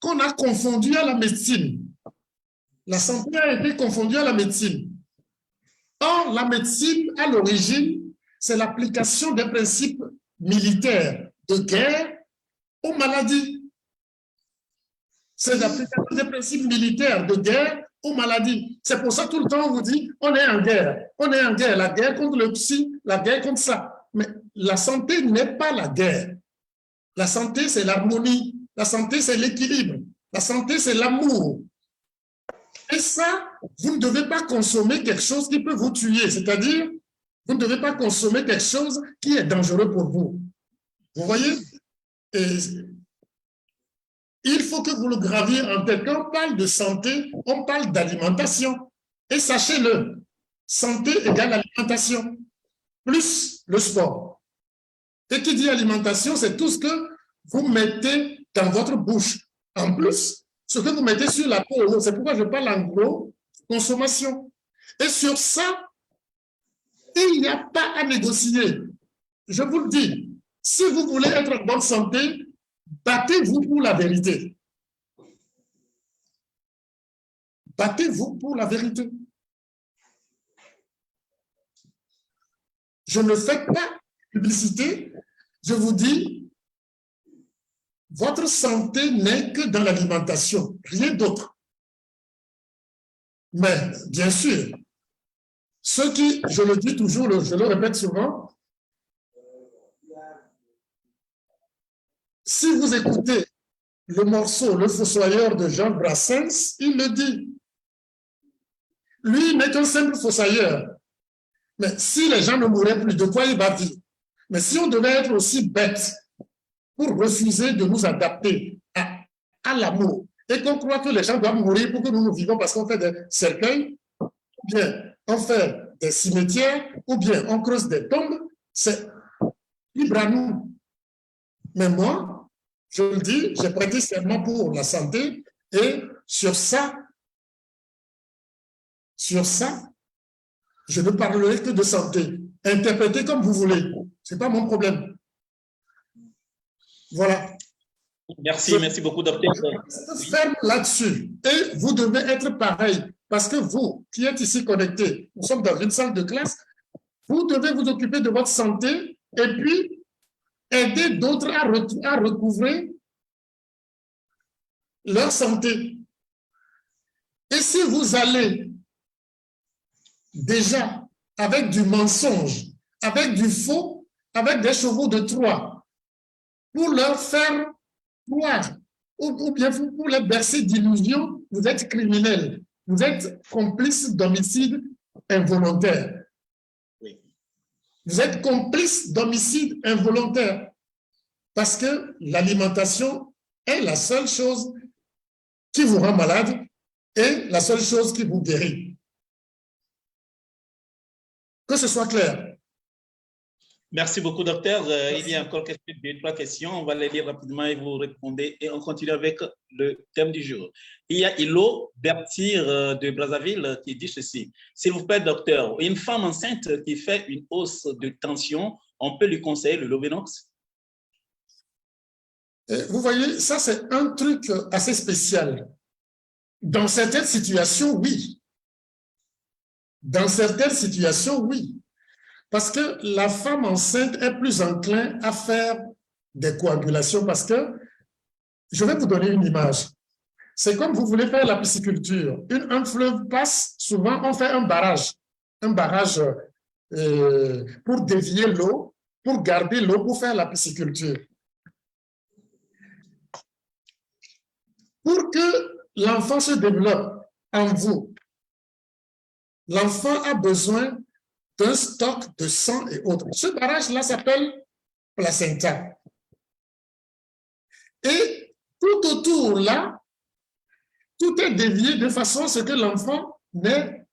qu'on a confondu à la médecine. La santé a été confondue à la médecine. Or, la médecine, à l'origine, c'est l'application des principes militaires de guerre aux maladies. C'est l'application des principes militaires de guerre aux maladies. C'est pour ça tout le temps on vous dit on est en guerre, on est en guerre, la guerre contre le psy, la guerre contre ça. Mais la santé n'est pas la guerre. La santé, c'est l'harmonie. La santé, c'est l'équilibre. La santé, c'est l'amour. Et ça, vous ne devez pas consommer quelque chose qui peut vous tuer. C'est-à-dire, vous ne devez pas consommer quelque chose qui est dangereux pour vous. Vous voyez? Et il faut que vous le graviez en tête. Quand on parle de santé, on parle d'alimentation. Et sachez-le, santé égale alimentation, plus le sport. Et qui dit alimentation, c'est tout ce que vous mettez dans votre bouche. En plus, ce que vous mettez sur la peau, c'est pourquoi je parle en gros consommation. Et sur ça, il n'y a pas à négocier. Je vous le dis, si vous voulez être en bonne santé, battez-vous pour la vérité. Battez-vous pour la vérité. Je ne fais pas publicité, je vous dis, votre santé n'est que dans l'alimentation, rien d'autre. Mais, bien sûr, ceux qui, je le dis toujours, je le répète souvent, si vous écoutez le morceau Le Fossoyeur de Jean Brassens, il le dit. Lui n'est qu'un simple fossoyeur. Mais si les gens ne mouraient plus, de quoi il va vivre? Mais si on devait être aussi bête pour refuser de nous adapter à l'amour et qu'on croit que les gens doivent mourir pour que nous nous vivons parce qu'on fait des cercueils, ou bien on fait des cimetières, ou bien on creuse des tombes, c'est libre à nous. Mais moi, je le dis, j'ai prêté serment pour la santé et sur ça, je ne parlerai que de santé. Interprétez comme vous voulez. Ce n'est pas mon problème. Voilà. Merci, merci beaucoup, docteur. Ferme là-dessus. Et vous devez être pareil. Parce que vous, qui êtes ici connectés, nous sommes dans une salle de classe, vous devez vous occuper de votre santé et puis aider d'autres à recouvrer leur santé. Et si vous allez déjà avec du mensonge, avec du faux, avec des chevaux de Troie, pour leur faire croire, ou bien pour les bercer d'illusions, vous êtes criminel, vous êtes complice d'homicide involontaire. Oui. Vous êtes complice d'homicide involontaire parce que l'alimentation est la seule chose qui vous rend malade et la seule chose qui vous guérit. Que ce soit clair. Merci beaucoup, docteur. Il y a encore deux, trois questions. On va les lire rapidement et vous répondez. Et on continue avec le thème du jour. Il y a Hilo Bertir de Brazzaville qui dit ceci. S'il vous plaît, docteur, une femme enceinte qui fait une hausse de tension, on peut lui conseiller le Lovenox? Vous voyez, ça c'est un truc assez spécial. Dans certaines situations, oui. Dans certaines situations, oui. Parce que la femme enceinte est plus enclin à faire des coagulations parce que, je vais vous donner une image. C'est comme vous voulez faire la pisciculture. Un fleuve passe, souvent on fait un barrage pour dévier l'eau, pour garder l'eau, pour faire la pisciculture. Pour que l'enfant se développe en vous, l'enfant a besoin d'un stock de sang et autres. Ce barrage-là s'appelle placenta. Et tout autour, là, tout est dévié de façon à ce que l'enfant n'ait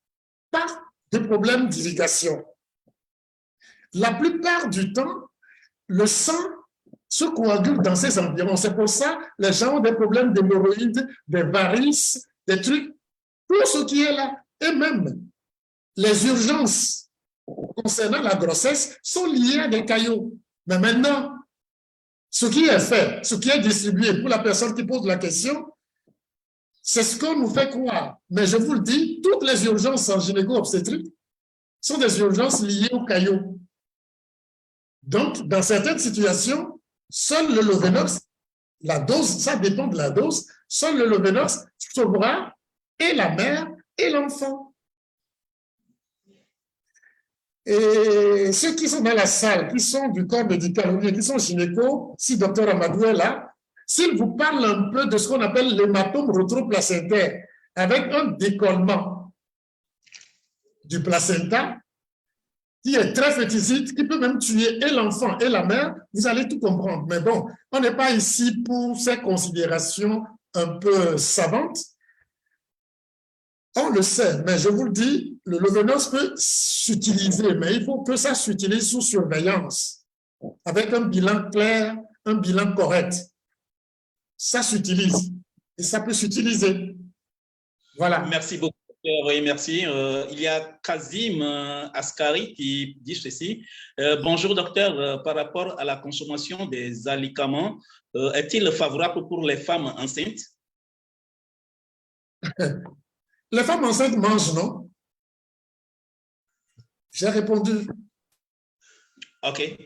pas de problème d'irrigation. La plupart du temps, le sang se coagule dans ces environs. C'est pour ça que les gens ont des problèmes d'hémorroïdes, des varices, des trucs, tout ce qui est là. Et même les urgences concernant la grossesse sont liées à des caillots. Mais maintenant, ce qui est fait, ce qui est distribué pour la personne qui pose la question, C'est ce qu'on nous fait croire. Mais je vous le dis, toutes les urgences en gynéco-obstétrique sont des urgences liées au caillot. Donc, dans certaines situations, seul le Lovenox, la dose, ça dépend de la dose, seul le Lovenox sauvera et la mère et l'enfant. Et ceux qui sont dans la salle, qui sont du corps médical ou bien qui sont gynéco, si Dr Amadou est là, s'il vous parle un peu de ce qu'on appelle l'hématome rétroplacentaire, avec un décollement du placenta, qui est très féticide, qui peut même tuer et l'enfant et la mère, vous allez tout comprendre. Mais bon, on n'est pas ici pour ces considérations un peu savantes. On le sait, mais je vous le dis, le Lovenox peut s'utiliser, mais il faut que ça s'utilise sous surveillance, avec un bilan clair, un bilan correct. Ça s'utilise et ça peut s'utiliser. Voilà. Merci beaucoup. Oui, merci. Il y a Kazim Askari qui dit ceci. Bonjour docteur, par rapport à la consommation des alicaments, est-il favorable pour les femmes enceintes? Les femmes enceintes mangent, non? J'ai répondu. OK.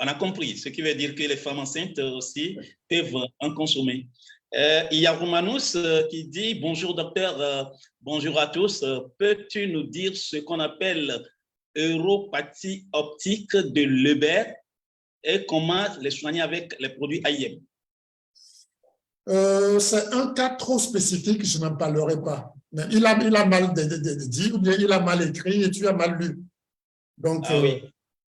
On a compris, ce qui veut dire que les femmes enceintes aussi peuvent en consommer. Il y a Romanus qui dit « Bonjour docteur, bonjour à tous. Peux-tu nous dire ce qu'on appelle europathie optique de Leber et comment les soigner avec les produits AIM ?» C'est un cas trop spécifique, je n'en parlerai pas. Mais il a mal dit ou bien il a mal écrit et tu as mal lu. Donc,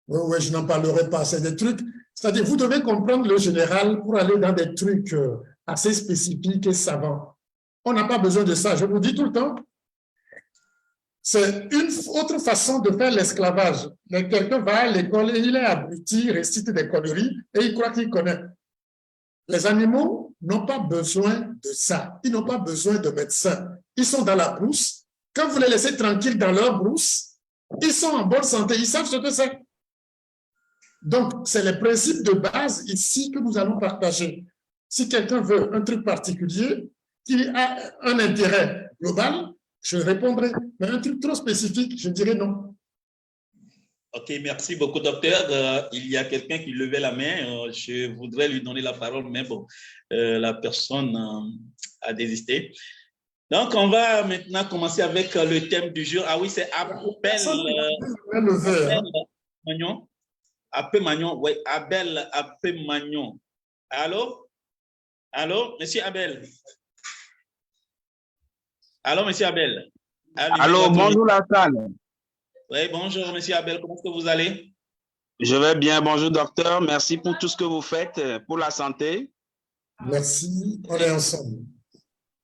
oui, je n'en parlerai pas. C'est des trucs, c'est-à-dire vous devez comprendre le général pour aller dans des trucs assez spécifiques et savants. On n'a pas besoin de ça. Je vous dis tout le temps, c'est une autre façon de faire l'esclavage. Quelqu'un va à l'école et il est abruti, récite des conneries et il croit qu'il connaît. Les animaux n'ont pas besoin de ça. Ils n'ont pas besoin de médecins. Ils sont dans la brousse. Quand vous les laissez tranquilles dans leur brousse, ils sont en bonne santé. Ils savent ce que c'est. Donc, c'est les principes de base ici que nous allons partager. Si quelqu'un veut un truc particulier qui a un intérêt global, je répondrai. Mais un truc trop spécifique, je dirais non. OK, merci beaucoup, docteur. Il y a quelqu'un qui levait la main. Je voudrais lui donner la parole, mais bon, la personne a désisté. Donc, on va maintenant commencer avec le thème du jour. Ah oui, c'est Abel Magnon. Abel Magnon, oui, Abel Magnon. Allô? Allô, monsieur Abel? Allô, monsieur Abel? Allô, bonjour la salle. Oui, bonjour, monsieur Abel, comment est-ce que vous allez? Je vais bien, bonjour docteur, merci pour tout ce que vous faites pour la santé. Merci, on est ensemble.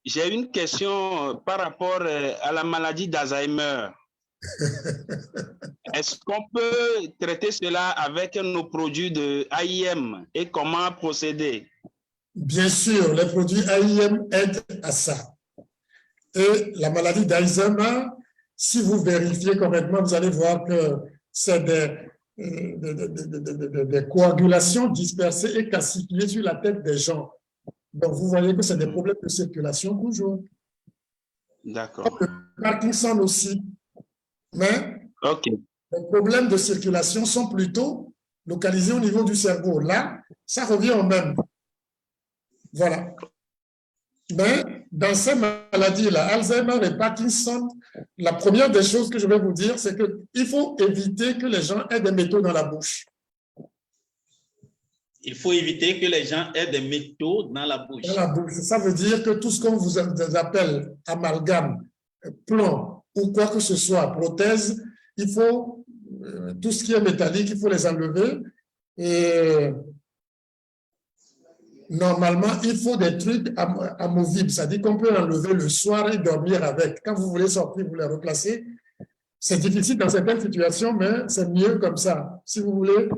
J'ai une question par rapport à la maladie d'Alzheimer. Est-ce qu'on peut traiter cela avec nos produits de AIM et comment procéder? Bien sûr, les produits AIM aident à ça. Et la maladie d'Alzheimer, si vous vérifiez correctement, vous allez voir que c'est des coagulations dispersées et calcifiées sur la tête des gens. Donc, vous voyez que c'est des problèmes de circulation toujours. D'accord. Le Parkinson aussi. Mais les problèmes de circulation sont plutôt localisés au niveau du cerveau. Là, ça revient au même. Voilà. Mais dans ces maladies-là, Alzheimer et Parkinson, la première des choses que je vais vous dire, c'est qu'il faut éviter que les gens aient des métaux dans la bouche. Il faut éviter que les gens aient des métaux dans la bouche. Dans la bouche. Ça veut dire que tout ce qu'on vous appelle amalgame, plomb ou quoi que ce soit, prothèse, il faut, tout ce qui est métallique, il faut les enlever. Et normalement, il faut des trucs amovibles, c'est-à-dire qu'on peut enlever le soir et dormir avec. Quand vous voulez sortir, vous les replacez. C'est difficile dans certaines situations, mais c'est mieux comme ça. Si vous voulez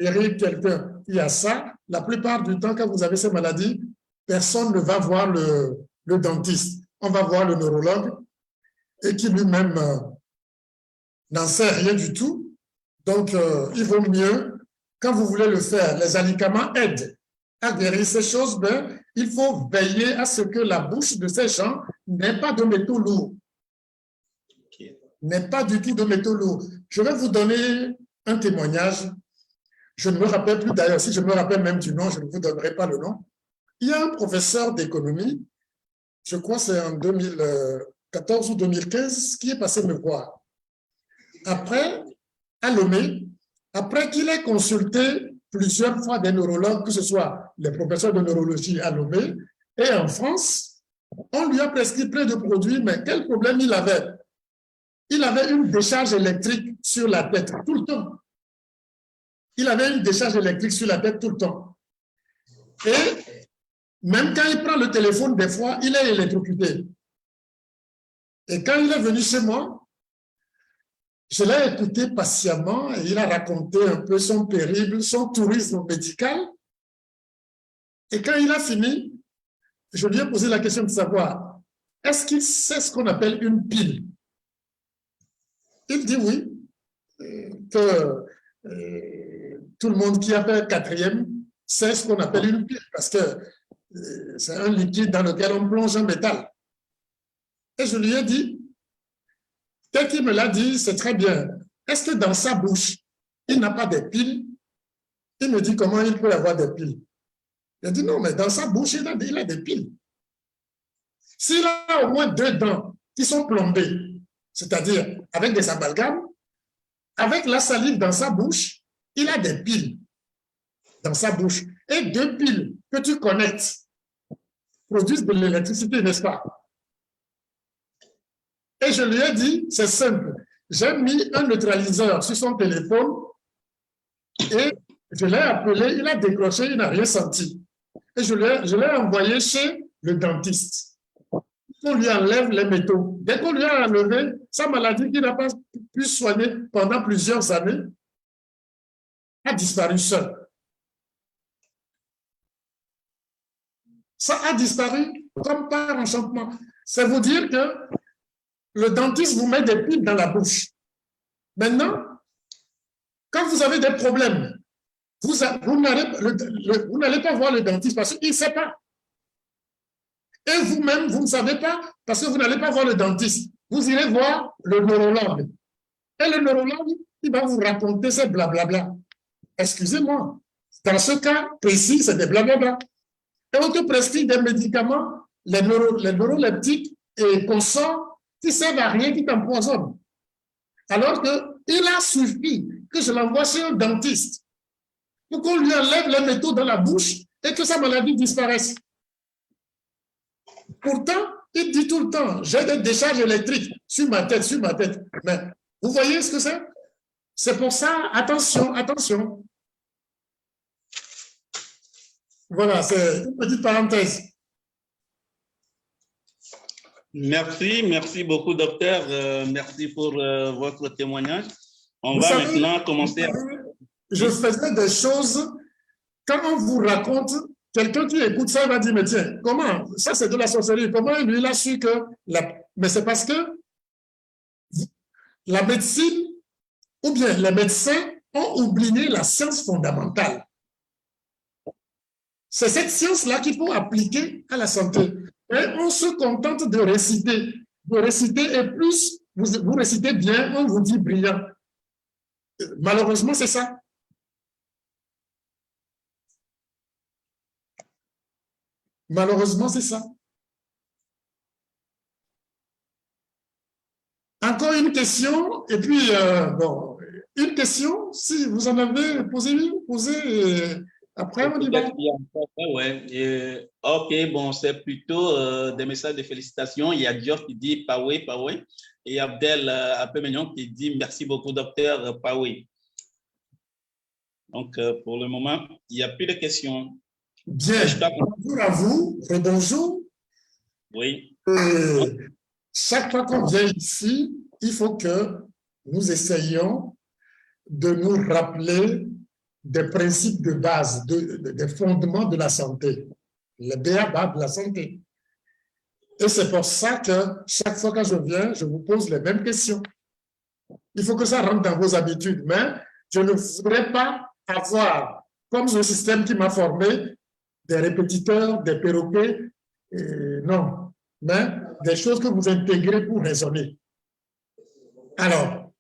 guérir quelqu'un qui a ça, la plupart du temps, quand vous avez ces maladies, personne ne va voir le dentiste. On va voir le neurologue et qui lui-même n'en sait rien du tout. Donc, il vaut mieux, quand vous voulez le faire, les alicaments aident. à guérir ces choses, ben, il faut veiller à ce que la bouche de ces gens n'ait pas de métaux lourds. N'est pas du tout de métaux lourds. Je vais vous donner un témoignage. Je ne me rappelle plus d'ailleurs, si je me rappelle même du nom, je ne vous donnerai pas le nom. Il y a un professeur d'économie, je crois que c'est en 2014 ou 2015, qui est passé me voir. Après, à Lomé, après qu'il ait consulté plusieurs fois des neurologues, que ce soit les professeurs de neurologie à Lomé et en France, on lui a prescrit plein de produits, mais quel problème il avait? Il avait une décharge électrique sur la tête tout le temps. Il avait une décharge électrique sur la tête tout le temps. Et même quand il prend le téléphone, des fois, il est électrocuté. Et quand il est venu chez moi, je l'ai écouté patiemment et il a raconté un peu son périple, son tourisme médical. Et quand il a fini, je lui ai posé la question de savoir, est-ce qu'il sait ce qu'on appelle une pile? Il dit oui, que tout le monde qui a fait quatrième sait ce qu'on appelle une pile, parce que c'est un liquide dans lequel on plonge un métal. Et je lui ai dit, tel qu'il me l'a dit, c'est très bien. Est-ce que dans sa bouche, il n'a pas des piles? Il me dit, comment il peut avoir des piles? Il a dit, non, mais dans sa bouche, il a des piles. S'il a au moins 2 dents qui sont plombées, c'est-à-dire avec des amalgames, avec la salive dans sa bouche, il a des piles dans sa bouche. Et 2 piles que tu connectes produisent de l'électricité, n'est-ce pas? Et je lui ai dit, c'est simple, j'ai mis un neutraliseur sur son téléphone et je l'ai appelé, il a décroché, il n'a rien senti. Et je l'ai envoyé chez le dentiste. On lui enlève les métaux. Dès qu'on lui a enlevé sa maladie qu'il n'a pas pu soigner pendant plusieurs années, a disparu seul. Ça a disparu comme par enchantement. C'est vous dire que le dentiste vous met des piles dans la bouche. Maintenant, quand vous avez des problèmes, vous n'allez pas voir le dentiste parce qu'il ne sait pas. Et vous-même, vous ne savez pas parce que vous n'allez pas voir le dentiste. Vous irez voir le neurologue. Et le neurologue, il va vous raconter ces blablabla. Excusez-moi, dans ce cas précis, c'est des blablabla. Et on te prescrit des médicaments, les neuroleptiques et consorts, qui ne servent à rien, qui t'empoisonnent. Alors qu'il a suffi que je l'envoie chez un dentiste pour qu'on lui enlève les métaux dans la bouche et que sa maladie disparaisse. Pourtant, il dit tout le temps, j'ai des décharges électriques sur ma tête. Mais vous voyez ce que c'est? C'est pour ça, attention, attention. Voilà, c'est une petite parenthèse. Merci beaucoup, docteur. Merci pour votre témoignage. On va maintenant commencer. Je faisais des choses, quand on vous raconte, quelqu'un qui écoute ça va dire, mais tiens, comment? Ça, c'est de la sorcellerie. Comment lui, il a su que... Mais c'est parce que la médecine, ou bien les médecins ont oublié la science fondamentale. C'est cette science-là qu'il faut appliquer à la santé. Et on se contente de réciter. Et plus vous récitez bien, on vous dit brillant. Malheureusement, c'est ça. Malheureusement, c'est ça. Encore une question, et puis, bon, une question, si vous en avez posé, après on y va. Ouais. Ok, bon, c'est plutôt des messages de félicitations. Il y a Dior qui dit Pawe. Et Abdel Apemignon qui dit merci beaucoup, docteur Pawe. Donc, pour le moment, il n'y a plus de questions. Bien, bonjour à vous, rebonjour. Oui. Chaque fois qu'on vient ici, il faut que nous essayions de nous rappeler des principes de base, des fondements de la santé, les b.a.-ba de la santé. Et c'est pour ça que chaque fois que je viens, je vous pose les mêmes questions. Il faut que ça rentre dans vos habitudes, mais je ne voudrais pas avoir, comme le système qui m'a formé, des répétiteurs, des perroquets, non, mais des choses que vous intégrez pour raisonner. Alors,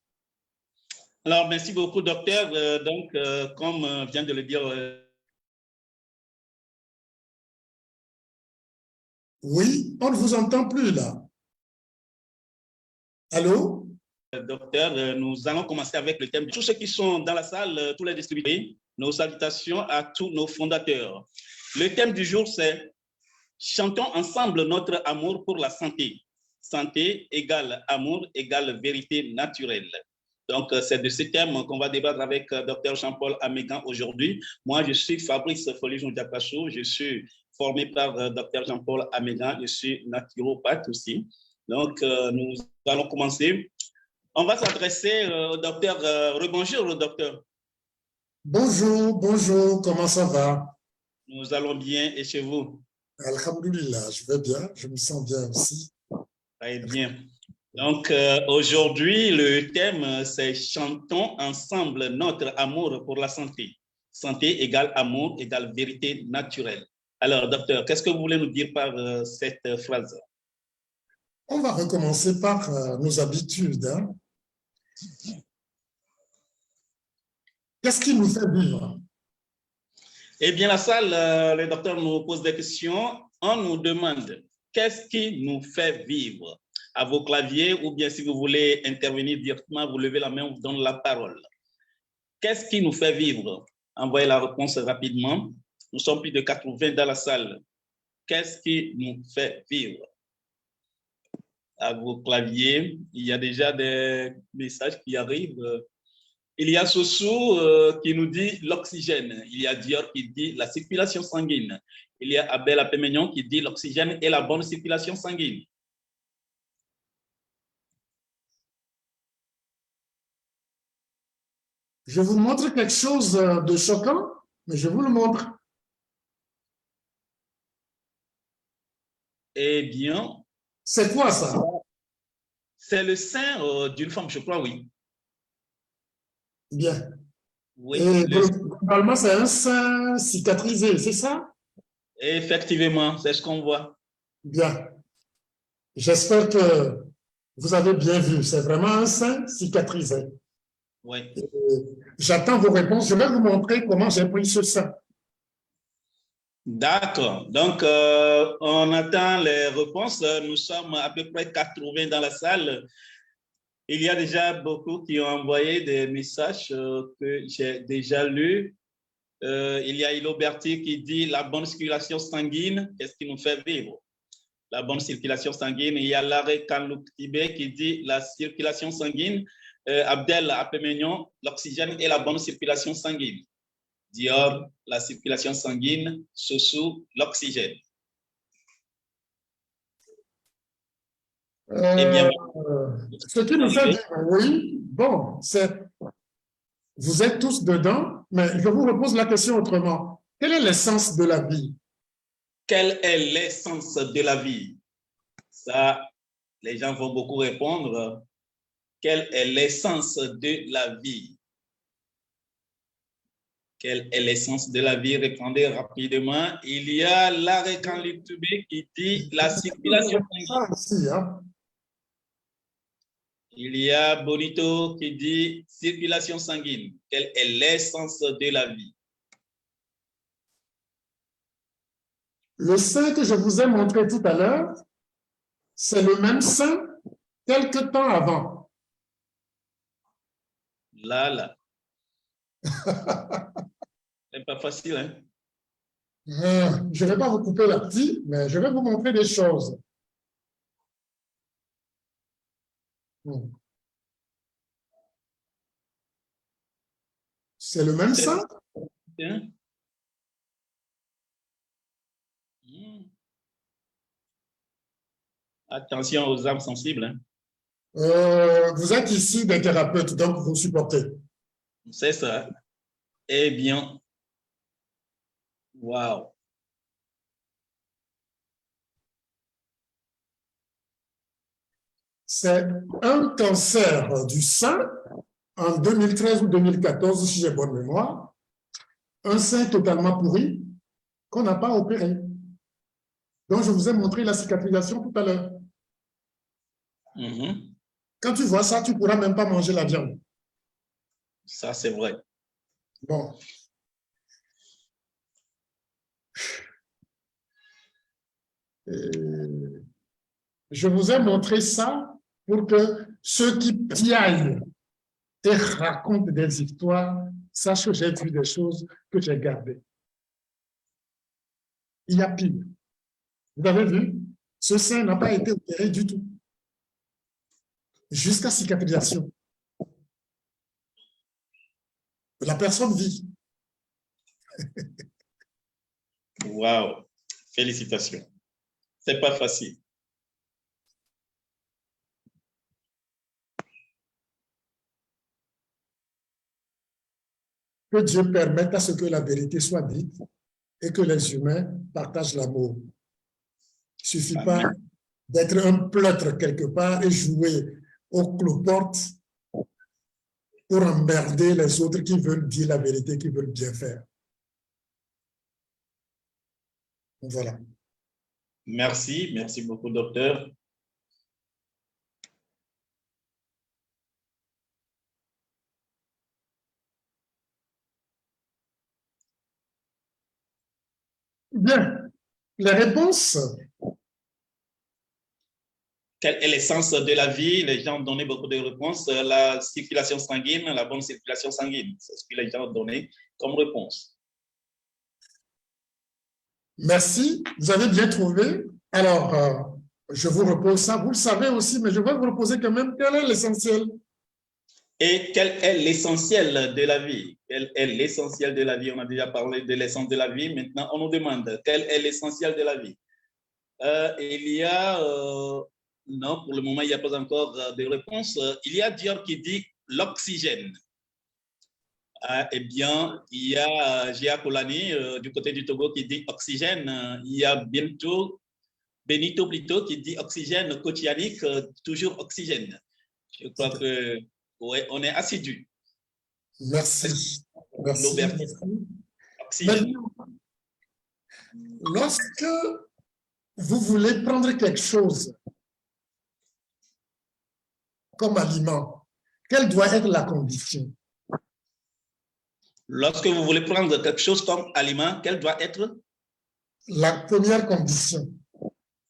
merci beaucoup, docteur. Comme vient de le dire, oui, on ne vous entend plus là. Allô? Docteur, nous allons commencer avec le thème. Tous ceux qui sont dans la salle, tous les distributeurs, nos salutations à tous nos fondateurs. Le thème du jour, c'est « Chantons ensemble notre amour pour la santé ». Santé égale amour égale vérité naturelle. Donc, c'est de ce thème qu'on va débattre avec Dr Jean-Paul Amégan aujourd'hui. Moi, je suis Fabrice Folijon-Diakacho. Je suis formé par Dr Jean-Paul Amégan. Je suis naturopathe aussi. Donc, nous allons commencer. On va s'adresser au docteur. Rebonjour, docteur. Bonjour, bonjour, comment ça va? Nous allons bien et chez vous? Alhamdoulilah, je vais bien, je me sens bien aussi. Très bien. Donc, aujourd'hui, le thème, c'est « Chantons ensemble notre amour pour la santé ». Santé égale amour égale vérité naturelle. Alors, docteur, qu'est-ce que vous voulez nous dire par cette phrase? On va recommencer par nos habitudes. Hein? Qu'est-ce qui nous fait vivre? Eh bien, la salle, le docteur nous pose des questions. On nous demande qu'est-ce qui nous fait vivre? À vos claviers, ou bien si vous voulez intervenir directement, vous levez la main, on vous donne la parole. Qu'est-ce qui nous fait vivre? Envoyez la réponse rapidement. Nous sommes plus de 80 dans la salle. Qu'est-ce qui nous fait vivre? À vos claviers, il y a déjà des messages qui arrivent. Il y a Sossou qui nous dit l'oxygène. Il y a Dior qui dit la circulation sanguine. Il y a Abel Apémignon qui dit l'oxygène et la bonne circulation sanguine. Je vous montre quelque chose de choquant, mais je vous le montre. Eh bien, c'est quoi ça? C'est le sein d'une femme, je crois, oui. Bien. Oui, et globalement, c'est un sein cicatrisé, c'est ça? Effectivement, c'est ce qu'on voit. Bien. J'espère que vous avez bien vu. C'est vraiment un sein cicatrisé. Oui. J'attends vos réponses. Je vais vous montrer comment j'ai pris ce sein. D'accord. Donc, on attend les réponses. Nous sommes à peu près 80 dans la salle. Il y a déjà beaucoup qui ont envoyé des messages que j'ai déjà lus. Il y a Hilo Berti qui dit la bonne circulation sanguine, qu'est-ce qui nous fait vivre? La bonne circulation sanguine. Il y a Larry Kanlouk Tibé qui dit la circulation sanguine. Abdel Apémignon, l'oxygène et la bonne circulation sanguine. Dior, la circulation sanguine. Sossou, l'oxygène. Eh bien, ce qui nous fait vivre, oui, bon, c'est vous êtes tous dedans, mais je vous repose la question autrement. Quelle est l'essence de la vie? Quelle est l'essence de la vie? Ça, les gens vont beaucoup répondre. Quelle est l'essence de la vie? Quelle est l'essence de la vie? Répondez rapidement. Il y a Larry Kanlouk Tibé qui dit la circulation sanguine. Il y a Bonito qui dit circulation sanguine. Quelle est l'essence de la vie? Le sein que je vous ai montré tout à l'heure, c'est le même sein quelque temps avant. Là. C'est pas facile, hein? Je ne vais pas vous couper la petite, mais je vais vous montrer des choses. C'est le même sein? Attention aux âmes sensibles. Hein? Vous êtes ici des thérapeutes, donc vous supportez. C'est ça. Eh bien, waouh. C'est un cancer du sein en 2013 ou 2014, si j'ai bonne mémoire. Un sein totalement pourri, qu'on n'a pas opéré. Donc, je vous ai montré la cicatrisation tout à l'heure. Quand tu vois ça, tu ne pourras même pas manger la viande. Ça, c'est vrai. Bon. Je vous ai montré ça pour que ceux qui piaillent et racontent des histoires sachent que j'ai vu des choses que j'ai gardées. Il y a pire. Vous avez vu? Ce sein n'a pas été opéré du tout. Jusqu'à cicatrisation. La personne vit. Wow. Félicitations. C'est pas facile. Que Dieu permette à ce que la vérité soit dite et que les humains partagent l'amour. Il ne suffit pas d'être un pleutre quelque part et jouer aux cloportes pour emmerder les autres qui veulent dire la vérité, qui veulent bien faire. Voilà. Merci. Merci beaucoup, docteur. Bien. Les réponses. Quel est l'essence de la vie? Les gens ont donné beaucoup de réponses. La circulation sanguine, la bonne circulation sanguine. C'est ce que les gens ont donné comme réponse. Merci, vous avez bien trouvé. Alors, je vous repose ça. Vous le savez aussi, mais je vais vous reposer quand même. Quel est l'essentiel? Et quel est l'essentiel de la vie? Quel est l'essentiel de la vie? On a déjà parlé de l'essence de la vie. Maintenant, on nous demande quel est l'essentiel de la vie? Il y a... non, pour le moment, il n'y a pas encore de réponse. Il y a Dior qui dit l'oxygène. Eh bien, il y a Gia Kolani du côté du Togo qui dit oxygène. Il y a Benito plutôt qui dit oxygène, coach Yannick, toujours oxygène. Je crois que ouais, on est assidus. Merci. Merci. Oxygène. Lorsque vous voulez prendre quelque chose comme aliment, quelle doit être la condition? Lorsque vous voulez prendre quelque chose comme aliment, quelle doit être? La première condition.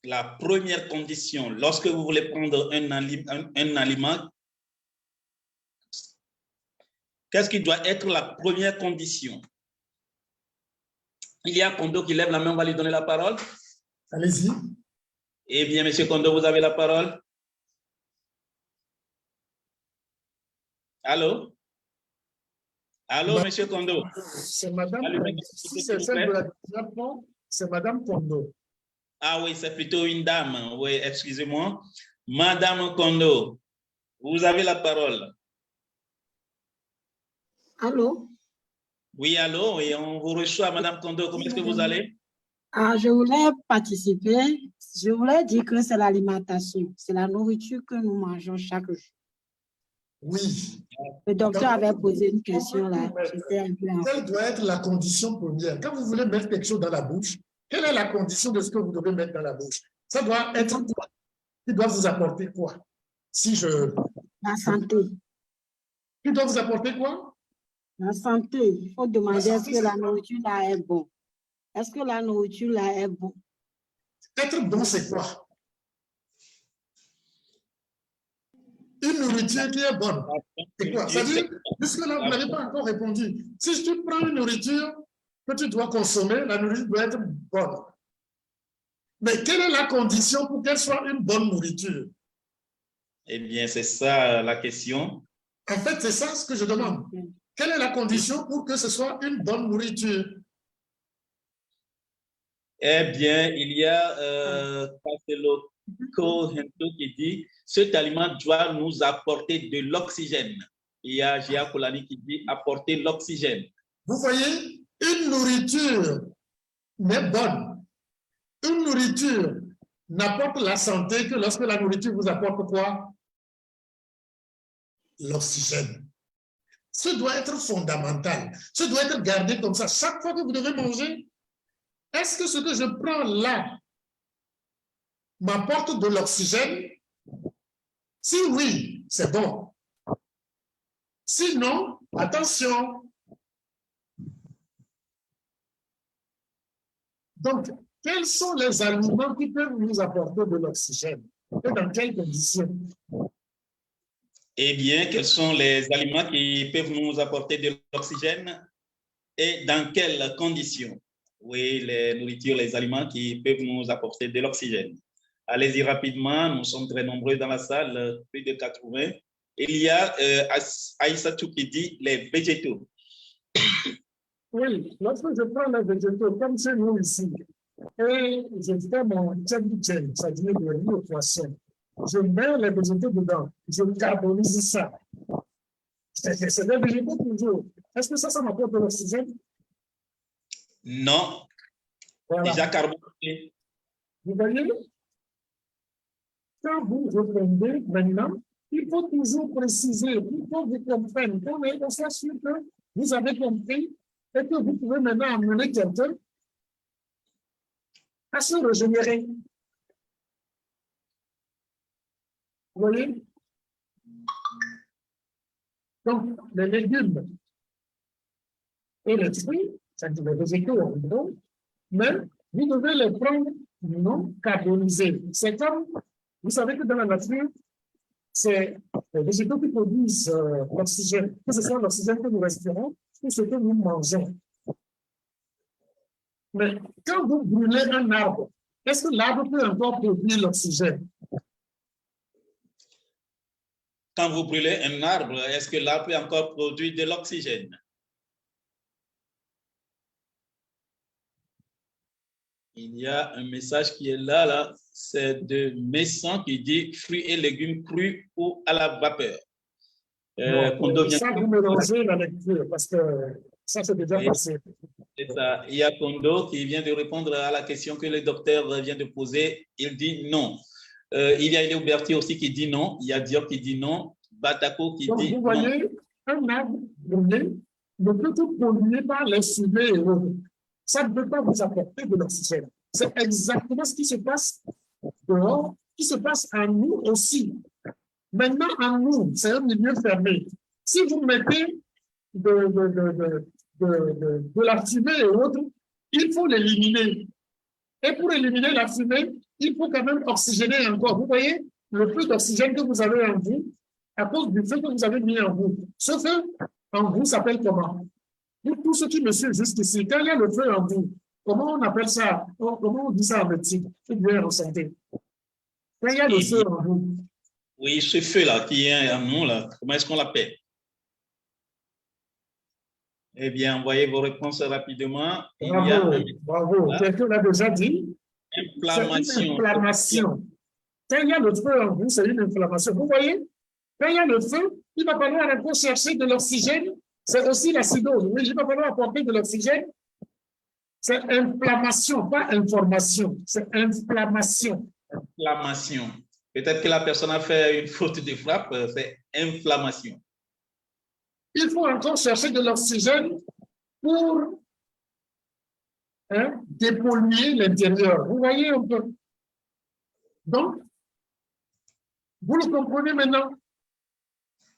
La première condition, lorsque vous voulez prendre un aliment, qu'est-ce qui doit être la première condition? Il y a Kondo qui lève la main, on va lui donner la parole. Allez-y. Eh bien, Monsieur Kondo, vous avez la parole. Allô? Allô, Monsieur Kondo? C'est Madame Kondo. Si c'est celle de la deuxième fois, c'est Madame Kondo. Ah oui, c'est plutôt une dame. Oui, excusez-moi. Madame Kondo, vous avez la parole. Allô? Oui, allô, et on vous reçoit, Madame Kondo. Comment est-ce que vous allez? Ah, je voulais participer. Je voulais dire que c'est l'alimentation. C'est la nourriture que nous mangeons chaque jour. Oui. Le docteur avait posé une question là. Quelle doit être la condition première? Quand vous voulez mettre quelque chose dans la bouche, quelle est la condition de ce que vous devez mettre dans la bouche? Ça doit être quoi? Il doit vous apporter quoi? Si je... La santé. Il doit vous apporter quoi? La santé. Il faut demander est-ce que la nourriture là est bonne. Est-ce que la nourriture là est bonne? Être bon, c'est quoi? Une nourriture qui est bonne. C'est quoi? C'est-à-dire, jusque là, vous n'avez pas encore répondu. Si tu prends une nourriture que tu dois consommer, la nourriture doit être bonne. Mais quelle est la condition pour qu'elle soit une bonne nourriture? Eh bien, c'est ça la question. En fait, c'est ça ce que je demande. Quelle est la condition pour que ce soit une bonne nourriture? Eh bien, il y a qui dit cet aliment doit nous apporter de l'oxygène. Il y a Gia Kolani qui dit apporter l'oxygène. Vous voyez, une nourriture n'est bonne. Une nourriture n'apporte la santé que lorsque la nourriture vous apporte quoi? L'oxygène. Ce doit être fondamental. Ce doit être gardé comme ça. Chaque fois que vous devez manger, est-ce que ce que je prends là m'apporte de l'oxygène? Si oui, c'est bon. Sinon, attention. Donc, quels sont les aliments qui peuvent nous apporter de l'oxygène et dans quelles conditions? Eh bien, quels sont les aliments qui peuvent nous apporter de l'oxygène et dans quelles conditions? Oui, les nourritures, les aliments qui peuvent nous apporter de l'oxygène. Allez-y rapidement, nous sommes très nombreux dans la salle, plus de 80. Il y a Aïssatou qui dit les végétaux. Oui, lorsque je prends les végétaux, comme chez nous ici, et je fais mon tchèque, c'est-à-dire le riz au poisson, je mets les végétaux dedans, je carbonise ça. C'est des végétaux toujours. Est-ce que ça m'apporte de l'oxygène? Non. Voilà. Déjà carbonisé. Vous voyez? Quand vous répondez maintenant, il faut toujours préciser, il faut vous comprendre, qu'on soit sûr que vous avez compris et que vous pouvez maintenant amener quelqu'un à se régénérer. Vous voyez? Donc, les légumes et les fruits, c'est-à-dire les végétaux en gros, mais vous devez les prendre non carbonisés. C'est comme, vous savez que dans la nature, c'est les végétaux qui produisent l'oxygène, que ce soit l'oxygène que nous respirons ou ce que nous mangeons. Mais quand vous brûlez un arbre, est-ce que l'arbre peut encore produire l'oxygène? Quand vous brûlez un arbre, est-ce que l'arbre peut encore produire de l'oxygène? Il y a un message qui est là, c'est de Messan qui dit fruits et légumes crus ou à la vapeur. Ça, vous mélangez la lecture parce que ça, c'est déjà passé. C'est ça. Il y a Kondo qui vient de répondre à la question que le docteur vient de poser. Il dit non. Il y a Léo Berthier aussi qui dit non. Il y a Diop qui dit non. Batako qui dit non. Vous voyez, un arbre brûlé ne peut être pollué par les fumées et autres. Ça ne peut pas vous apporter de l'oxygène. C'est exactement ce qui se passe dehors, qui se passe en nous aussi. Maintenant, en nous, c'est un milieu fermé. Si vous mettez de la fumée et autres, il faut l'éliminer. Et pour éliminer la fumée, il faut quand même oxygéner encore. Vous voyez, le peu d'oxygène que vous avez en vous, à cause du feu que vous avez mis en vous. Ce feu en vous s'appelle comment? Pour tous ceux qui me suivent jusqu'ici, quand il y a le feu en vous, comment on appelle ça? Comment on dit ça en médecine? Ou bien en santé? Quand il y a le feu en vous. Oui, ce feu-là qui est en nous, là, comment est-ce qu'on l'appelle? Eh bien, envoyez vos réponses rapidement. Bravo. Quelqu'un l'a déjà dit. Inflammation. C'est une inflammation. Quand il y a le feu en vous, c'est une inflammation. Vous voyez? Quand il y a le feu, il va falloir encore chercher de l'oxygène. C'est aussi l'acidose. Oui, il va falloir apporter de l'oxygène. C'est inflammation, pas information. C'est inflammation. Inflammation. Peut-être que la personne a fait une faute de frappe, c'est inflammation. Il faut encore chercher de l'oxygène pour dépolluer l'intérieur. Vous voyez un peu? Donc, vous le comprenez maintenant?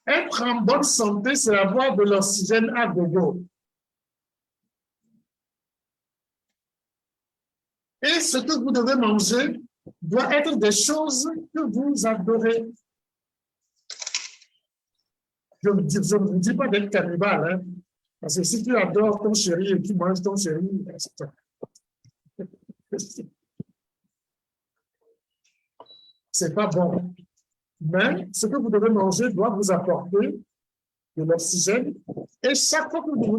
Être en bonne santé, c'est avoir de l'oxygène à gogo. Et ce que vous devez manger doit être des choses que vous adorez. Je ne vous dis pas d'être cannibale, hein, parce que si tu adores ton chéri et tu manges ton chéri, c'est pas bon. Mais ce que vous devez manger doit vous apporter de l'oxygène. Et chaque fois que vous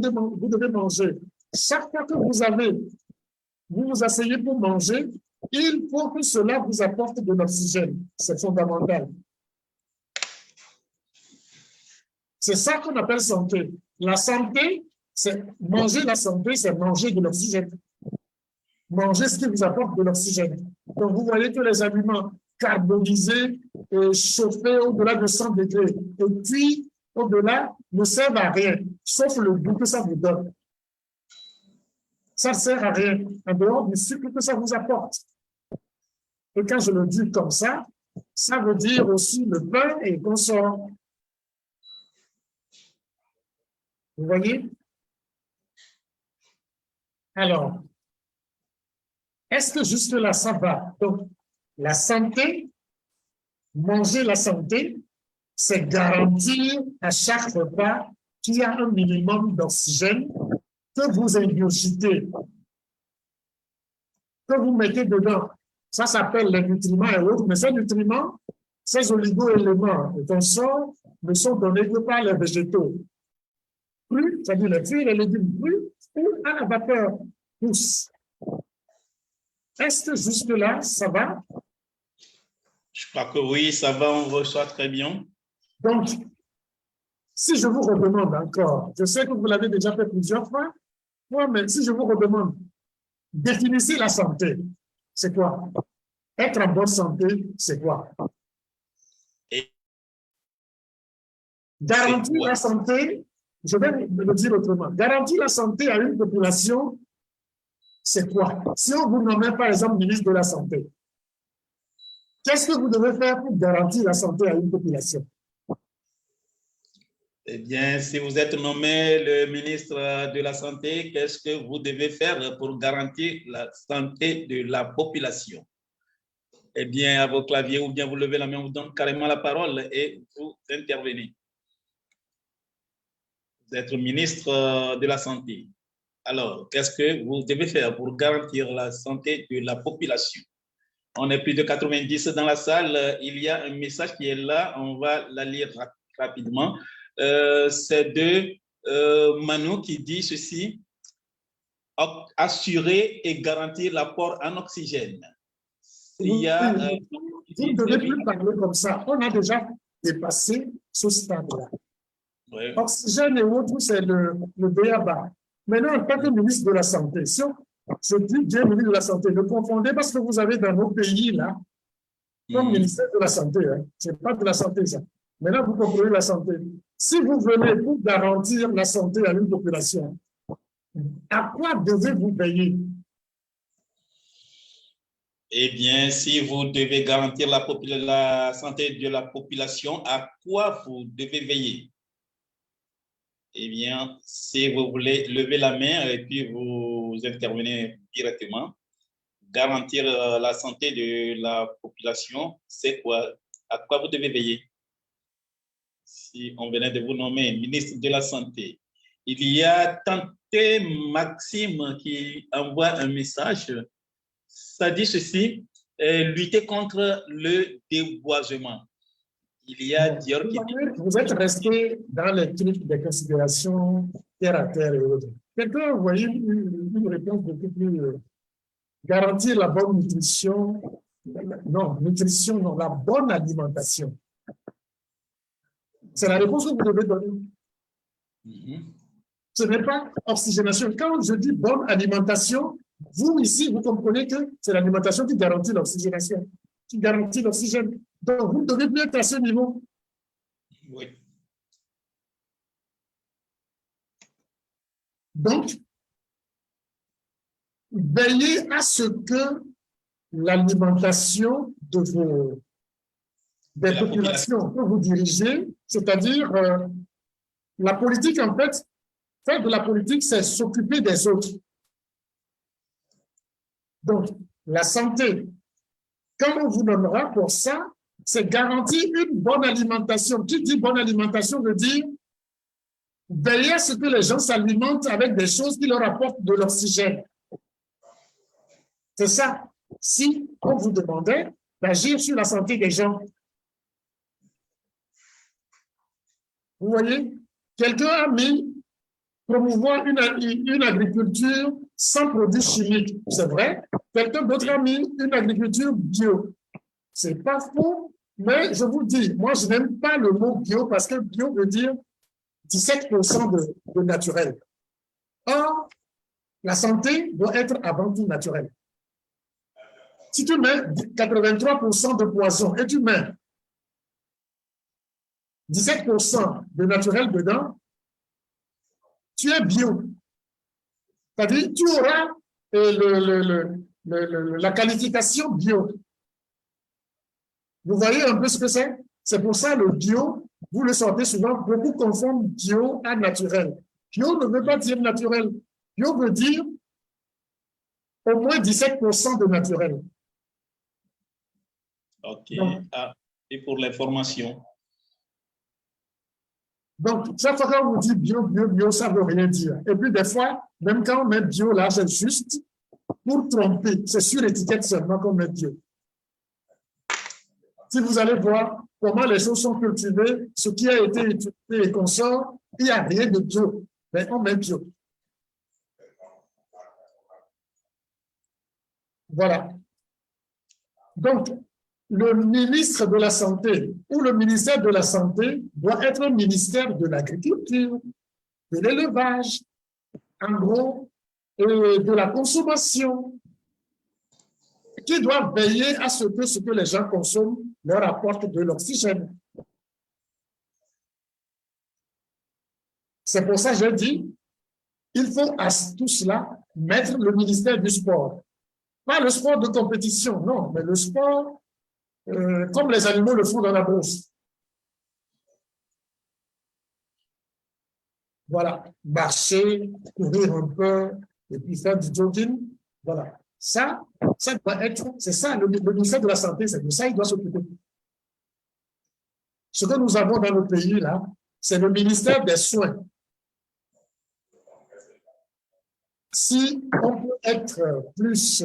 devez manger, chaque fois que vous vous asseyez pour manger, il faut que cela vous apporte de l'oxygène. C'est fondamental. C'est ça qu'on appelle santé. La santé, c'est manger la santé, c'est manger de l'oxygène. Manger ce qui vous apporte de l'oxygène. Donc, vous voyez que les aliments carbonisés et chauffés au-delà de 100 degrés et cuits au-delà ne servent à rien, sauf le goût que ça vous donne. Ça ne sert à rien, en dehors du sucre que ça vous apporte. Et quand je le dis comme ça veut dire aussi le pain et consort. Vous voyez? Alors, est-ce que jusque-là, ça va? Donc, la santé, manger la santé, c'est garantir à chaque repas qu'il y a un minimum d'oxygène que vous ingurgitez, que vous mettez dedans. Ça s'appelle les nutriments et autres, mais ces nutriments, ces oligo-éléments et consorts ne sont donnés que par les végétaux. Plus, c'est-à-dire les fruits et les légumes crus, ou à la vapeur pousse. Est-ce que jusque-là, ça va? Je crois que oui, ça va, on reçoit très bien. Donc, si je vous redemande encore, je sais que vous l'avez déjà fait plusieurs fois, mais si je vous redemande, définissez la santé, c'est quoi? Être en bonne santé, c'est quoi? Garantir la santé, je vais le dire autrement, garantir la santé à une population, c'est quoi? Si on vous nommait par exemple ministre de la Santé, qu'est-ce que vous devez faire pour garantir la santé à une population? Eh bien, si vous êtes nommé le ministre de la Santé, qu'est-ce que vous devez faire pour garantir la santé de la population? Eh bien, à vos claviers, ou bien vous levez la main, on vous donne carrément la parole et vous intervenez. Vous êtes ministre de la Santé. Alors, qu'est-ce que vous devez faire pour garantir la santé de la population? On est plus de 90 dans la salle. Il y a un message qui est là. On va la lire rapidement. C'est de Manu qui dit ceci: assurer et garantir l'apport en oxygène. Il y a, vous ne devez plus parler comme ça. On a déjà dépassé ce stade-là. Oui. Oxygène et autres, c'est le BABA. Maintenant, en tant que ministre de la Santé, si je dis bien ministre de la Santé, ne confondez pas ce que vous avez dans nos pays là, comme ministère de la Santé. Hein. Ce n'est pas de la santé, ça. Maintenant, vous comprenez la santé. Si vous venez pour garantir la santé à une population, à quoi devez-vous veiller? Eh bien, si vous devez garantir la santé de la population, à quoi vous devez veiller? Eh bien, si vous voulez lever la main et puis vous intervenez directement, garantir la santé de la population, c'est quoi? À quoi vous devez veiller? Si on venait de vous nommer ministre de la Santé, il y a Tanté Maxime qui envoie un message. Ça dit ceci: lutter contre le déboisement. Il y a Dior qui dit... Vous êtes resté dans les trucs de considération terre à terre et autres. Quelqu'un, vous voyez, une réponse beaucoup plus... garantir la bonne nutrition. Non, nutrition, non, la bonne alimentation. C'est la réponse que vous devez donner. Ce n'est pas oxygénation. Quand je dis bonne alimentation, vous ici, vous comprenez que c'est l'alimentation qui garantit l'oxygénation, qui garantit l'oxygène. Donc, vous devez bien être à ce niveau. Oui. Donc, veillez à ce que l'alimentation des populations que vous dirigez, c'est-à-dire la politique, en fait, faire de la politique, c'est s'occuper des autres. Donc, la santé, quand on vous nommera pour ça, c'est garantir une bonne alimentation. Qui dit bonne alimentation veut dire veiller à ce que les gens s'alimentent avec des choses qui leur apportent de l'oxygène. C'est ça. Si on vous demandait d'agir sur la santé des gens, vous voyez, quelqu'un a mis promouvoir une agriculture sans produits chimiques. C'est vrai. Quelqu'un d'autre a mis une agriculture bio. C'est pas faux, mais je vous dis, moi, je n'aime pas le mot bio parce que bio veut dire 17% de naturel. Or, la santé doit être avant tout naturelle. Si tu mets 83% de poison et tu mets 17% de naturel dedans, tu es bio. C'est-à-dire, tu auras la qualification bio. Vous voyez un peu ce que c'est? C'est pour ça le bio, vous le sentez souvent, beaucoup confondent bio à naturel. Bio ne veut pas dire naturel. Bio veut dire au moins 17% de naturel. OK. Et pour l'information? Donc, chaque fois qu'on vous dit bio, bio, bio, ça ne veut rien dire. Et puis, des fois, même quand on met bio, là, c'est juste pour tromper. C'est sur l'étiquette seulement qu'on met bio. Si vous allez voir comment les choses sont cultivées, ce qui a été étudié et qu'on sort, il n'y a rien de bio. Mais on met bio. Voilà. Donc, le ministre de la Santé ou le ministère de la Santé doit être un ministère de l'agriculture, de l'élevage, en gros, de la consommation, qui doit veiller à ce que les gens consomment leur apporte de l'oxygène. C'est pour ça que je dis, il faut à tout cela mettre le ministère du sport. Pas le sport de compétition, non, mais le sport comme les animaux le font dans la brousse. Voilà, marcher, courir un peu, et puis faire du jogging. Voilà, ça doit être, c'est ça, le ministère de la Santé, c'est de ça il doit s'occuper. Ce que nous avons dans le pays, là, c'est le ministère des Soins. Si on peut être plus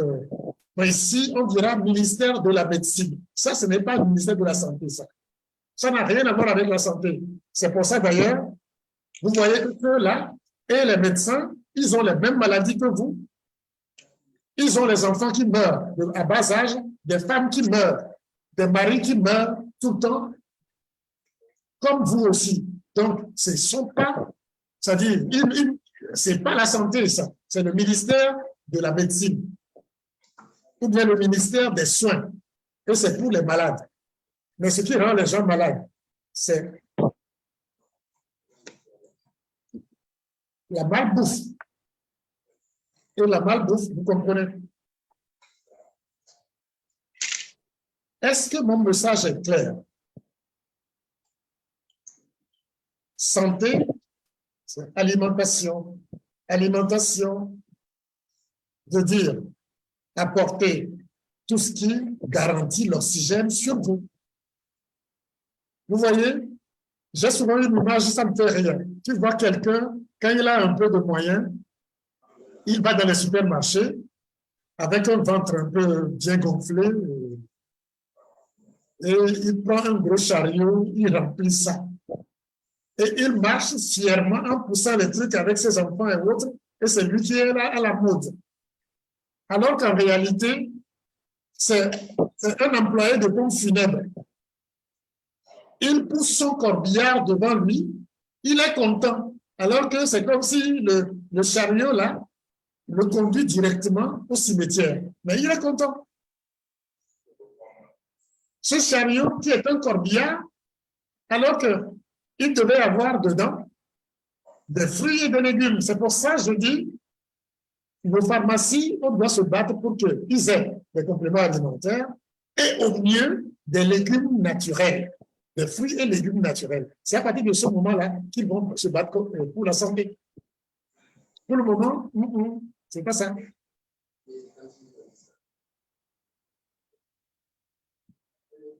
précis, on dira ministère de la Médecine. Ça, ce n'est pas le ministère de la Santé, ça. Ça n'a rien à voir avec la santé. C'est pour ça, d'ailleurs, vous voyez que là, et les médecins, ils ont les mêmes maladies que vous. Ils ont les enfants qui meurent à bas âge, des femmes qui meurent, des maris qui meurent tout le temps, comme vous aussi. Donc, ce ne sont pas, c'est-à-dire, ce n'est pas la santé, ça. C'est le ministère de la Médecine. Ou bien le ministère des Soins. Et c'est pour les malades. Mais ce qui rend les gens malades, c'est la malbouffe. Et la malbouffe, vous comprenez? Est-ce que mon message est clair? Santé, c'est alimentation. Alimentation veut dire apporter tout ce qui garantit l'oxygène sur vous. Vous voyez, j'ai souvent une image, ça ne me fait rien. Tu vois quelqu'un, quand il a un peu de moyens, il va dans les supermarchés avec un ventre un peu bien gonflé et il prend un gros chariot, il remplit ça. Et il marche fièrement en poussant les trucs avec ses enfants et autres, et c'est lui qui est là à la mode. Alors qu'en réalité, c'est un employé de pompe funèbre. Il pousse son corbillard devant lui, il est content. Alors que c'est comme si le chariot, là, le conduit directement au cimetière. Mais il est content. Ce chariot qui est un corbillard, alors qu'il devait avoir dedans des fruits et des légumes. C'est pour ça que je dis, nos pharmacies, on doit se battre pour qu'ils aient des compléments alimentaires et au mieux des légumes naturels, des fruits et légumes naturels. C'est à partir de ce moment-là qu'ils vont se battre pour la santé. Pour le moment, c'est pas ça.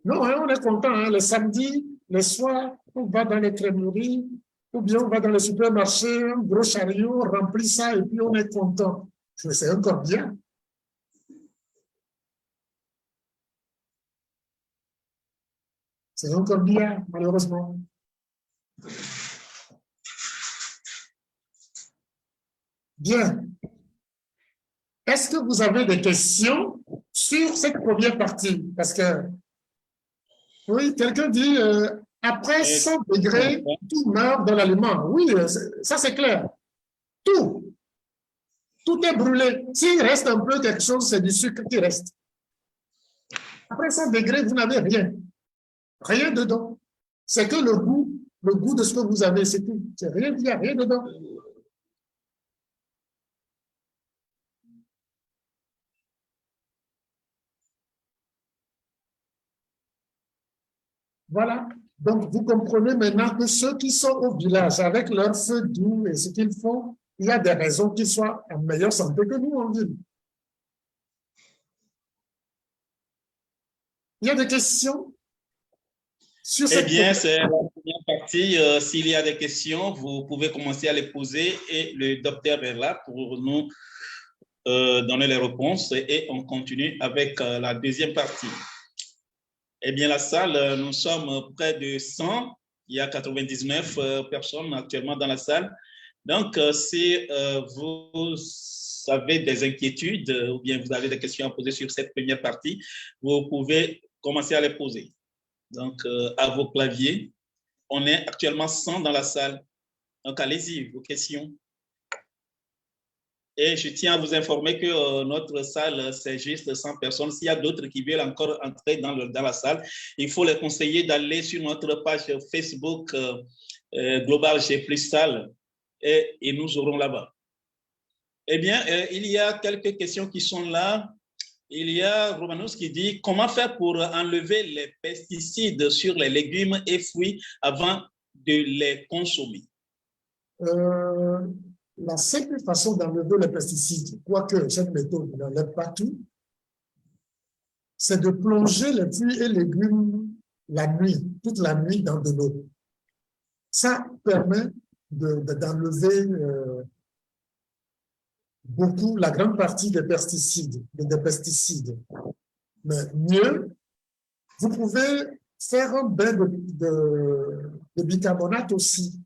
Non, hein, on est content. Hein, le samedi, le soir, on va dans les crèmeries, ou bien on va dans les supermarchés, un gros chariot, on remplit ça et puis on est content. C'est encore bien. C'est encore bien, malheureusement. Bien. Est-ce que vous avez des questions sur cette première partie? Parce que, oui, quelqu'un dit, après 100 degrés, tout meurt dans l'aliment. Oui, ça c'est clair. Tout. Tout est brûlé. S'il reste un peu quelque chose, c'est du sucre qui reste. Après 100 degrés, vous n'avez rien. Rien dedans. C'est que le goût de ce que vous avez, c'est tout. C'est rien, il n'y a rien dedans. Voilà. Donc, vous comprenez maintenant que ceux qui sont au village avec leur feu doux et ce qu'ils font, il y a des raisons qu'ils soient en meilleure santé que nous en ville. Il y a des questions sur Eh cette bien, c'est la première partie. S'il y a des questions, vous pouvez commencer à les poser et le docteur est là pour nous donner les réponses et on continue avec la deuxième partie. Eh bien, la salle, nous sommes près de 100. Il y a 99 personnes actuellement dans la salle. Donc, si vous avez des inquiétudes ou bien vous avez des questions à poser sur cette première partie, vous pouvez commencer à les poser. Donc, à vos claviers, on est actuellement 100 dans la salle. Donc, allez-y, vos questions. Et je tiens à vous informer que notre salle, c'est juste 100 personnes. S'il y a d'autres qui veulent encore entrer dans la salle, il faut les conseiller d'aller sur notre page Facebook Global G Plus Salle et nous aurons là-bas. Eh bien, il y a quelques questions qui sont là. Il y a Romanos qui dit « Comment faire pour enlever les pesticides sur les légumes et fruits avant de les consommer ?» La simple façon d'enlever les pesticides, quoique cette méthode n'enlève pas tout, c'est de plonger les fruits et légumes la nuit, toute la nuit dans de l'eau. Ça permet d'enlever beaucoup, la grande partie des pesticides. Mais mieux, vous pouvez faire un bain de bicarbonate aussi.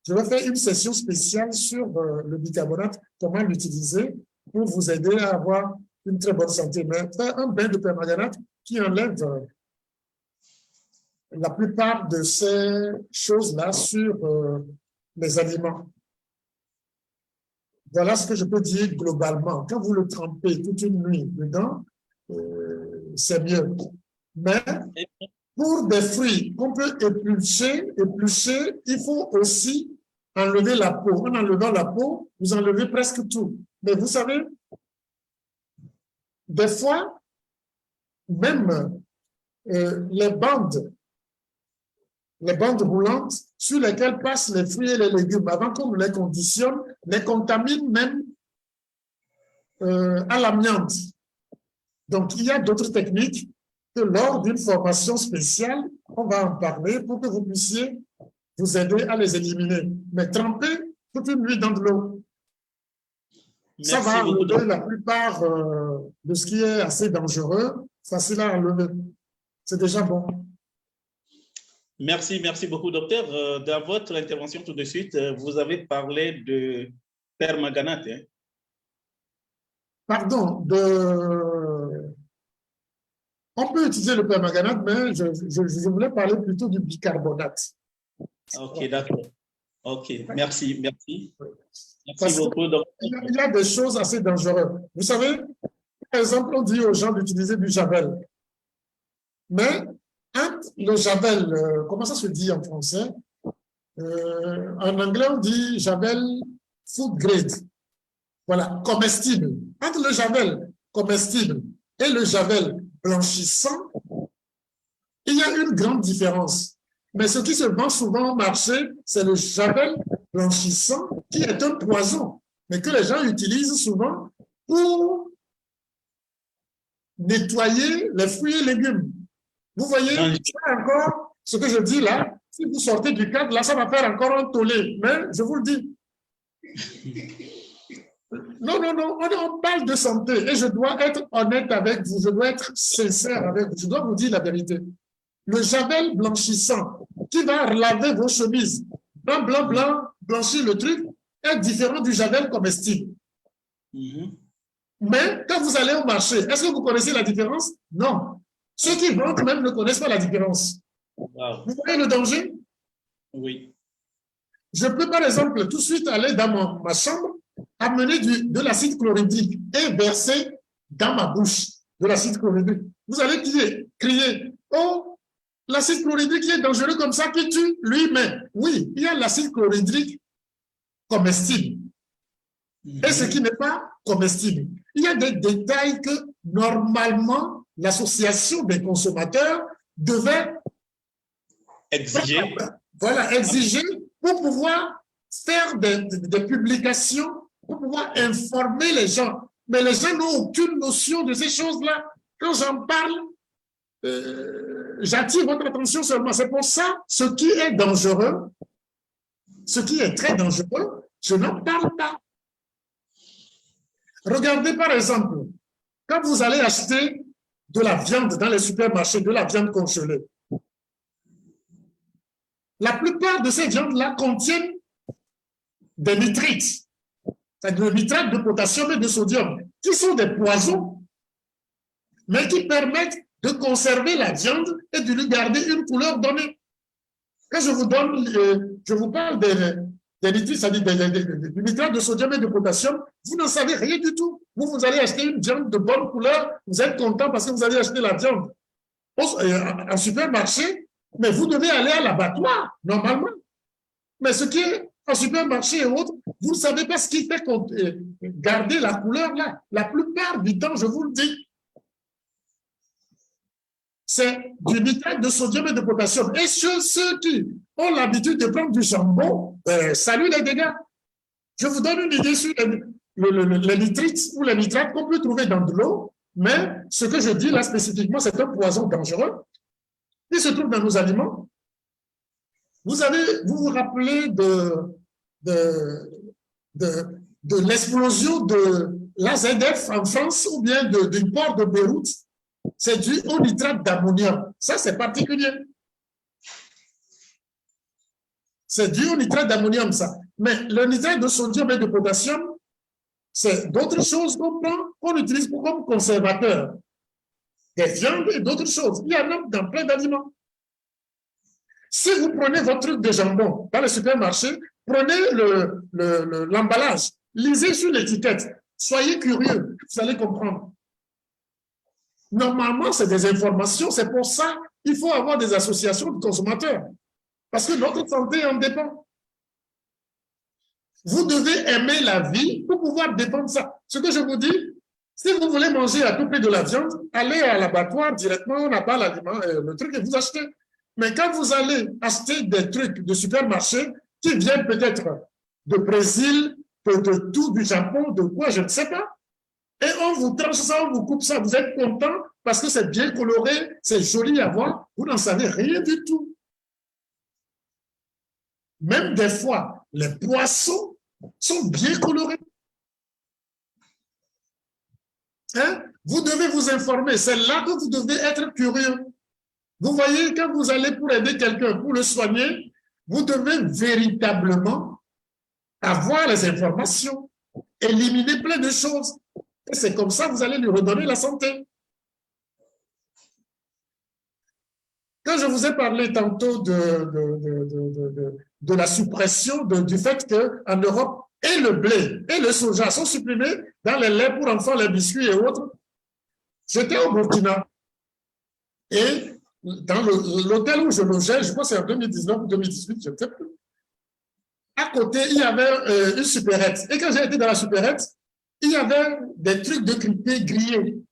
Je vais faire une session spéciale sur le bicarbonate, comment l'utiliser pour vous aider à avoir une très bonne santé. Mais faire un bain de permanganate qui enlève la plupart de ces choses-là sur les aliments. Voilà ce que je peux dire globalement. Quand vous le trempez toute une nuit dedans, c'est mieux. Mais pour des fruits qu'on peut éplucher, il faut aussi enlever la peau. En enlevant la peau, vous enlevez presque tout. Mais vous savez, des fois, même les bandes roulantes sur lesquelles passent les fruits et les légumes, avant qu'on les conditionne, les contaminent même à l'amiante. Donc, il y a d'autres techniques que lors d'une formation spéciale, on va en parler pour que vous puissiez vous aider à les éliminer. Mais tremper toute une nuit dans de l'eau, ça va enlever la plupart de ce qui est assez dangereux, facile à enlever. C'est déjà bon. Merci beaucoup, docteur. Dans votre intervention tout de suite, vous avez parlé de permanganate. Hein? Pardon, on peut utiliser le permanganate, mais je voulais parler plutôt du bicarbonate. Ok, d'accord. Ok, merci. Merci Parce beaucoup, docteur. Il y a des choses assez dangereuses. Vous savez, par exemple, on dit aux gens d'utiliser du javel. Mais le javel, comment ça se dit en français? En anglais, on dit javel food grade. Voilà, comestible. Entre le javel comestible et le javel blanchissant, il y a une grande différence. Mais ce qui se vend souvent au marché, c'est le javel blanchissant qui est un poison, mais que les gens utilisent souvent pour nettoyer les fruits et légumes. Vous voyez, encore ce que je dis là, si vous sortez du cadre, là, ça va faire encore un tollé. Mais je vous le dis. Non, on parle de santé et je dois être honnête avec vous, je dois être sincère avec vous, je dois vous dire la vérité. Le javel blanchissant qui va laver vos chemises, blanc, blanchir le truc, est différent du javel comestible. Mais quand vous allez au marché, est-ce que vous connaissez la différence? Non. Ceux qui vendent même ne connaissent pas la différence. Wow. Vous voyez le danger? Oui. Je peux par exemple tout de suite aller dans ma chambre, amener de l'acide chlorhydrique et verser dans ma bouche de l'acide chlorhydrique. Vous allez crier, oh, l'acide chlorhydrique est dangereux comme ça qui tue lui-même. Oui, il y a l'acide chlorhydrique comestible et ce qui n'est pas comestible. Il y a des détails que normalement l'association des consommateurs devait Exiger. voilà, exiger pour pouvoir faire des publications, pour pouvoir informer les gens. Mais les gens n'ont aucune notion de ces choses-là. Quand j'en parle, j'attire votre attention seulement. C'est pour ça, ce qui est dangereux, ce qui est très dangereux, je n'en parle pas. Regardez par exemple, quand vous allez acheter de la viande dans les supermarchés, de la viande congelée, la plupart de ces viandes-là contiennent des nitrites, c'est-à-dire des nitrates de potassium et de sodium, qui sont des poisons, mais qui permettent de conserver la viande et de lui garder une couleur donnée. Quand je vous donne, je vous parle des nitrites, c'est-à-dire des nitrates de sodium et de potassium, vous n'en savez rien du tout. Vous allez acheter une viande de bonne couleur, vous êtes content parce que vous allez acheter la viande en supermarché, mais vous devez aller à l'abattoir, normalement. Mais ce qui est en supermarché et autres, vous ne savez pas ce qui fait garder la couleur là. La plupart du temps, je vous le dis, c'est du nitrate de sodium et de potassium. Et ceux qui ont l'habitude de prendre du jambon, salut les dégâts. Je vous donne une idée sur les nitrites ou les nitrates qu'on peut trouver dans de l'eau, mais ce que je dis là spécifiquement, c'est un poison dangereux qui se trouve dans nos aliments. Vous vous rappelez de l'explosion de l'AZF en France ou bien du port de Beyrouth? C'est dû au nitrate d'ammonium. Ça, c'est particulier. C'est dû au nitrate d'ammonium, ça. Mais le nitrate de sodium et de potassium, c'est d'autres choses qu'on utilise comme conservateur. Des viandes et d'autres choses. Il y en a dans plein d'aliments. Si vous prenez votre truc de jambon dans le supermarché, prenez l'emballage, lisez sur l'étiquette, soyez curieux, vous allez comprendre. Normalement, c'est des informations, c'est pour ça qu'il faut avoir des associations de consommateurs, parce que notre santé en dépend. Vous devez aimer la vie pour pouvoir défendre ça. Ce que je vous dis, si vous voulez manger à tout prix de la viande, allez à l'abattoir directement, on n'a pas l'aliment, le truc et vous achetez. Mais quand vous allez acheter des trucs de supermarché qui viennent peut-être de Brésil, de tout, du Japon, de quoi, je ne sais pas, et on vous tranche ça, on vous coupe ça, vous êtes content parce que c'est bien coloré, c'est joli à voir, vous n'en savez rien du tout. Même des fois, les poissons sont bien colorés. Hein? Vous devez vous informer, c'est là que vous devez être curieux. Vous voyez, quand vous allez pour aider quelqu'un, pour le soigner, vous devez véritablement avoir les informations, éliminer plein de choses. Et c'est comme ça que vous allez lui redonner la santé. Quand je vous ai parlé tantôt de la suppression du fait qu'en Europe, et le blé et le soja sont supprimés dans les laits pour enfants, les biscuits et autres, j'étais au Burkina. Et dans l'hôtel où je logeais, je crois que c'est en 2019 ou 2018, je ne sais plus, à côté, il y avait une supérette. Et quand j'ai été dans la supérette, il y avait des trucs de criquet grillés.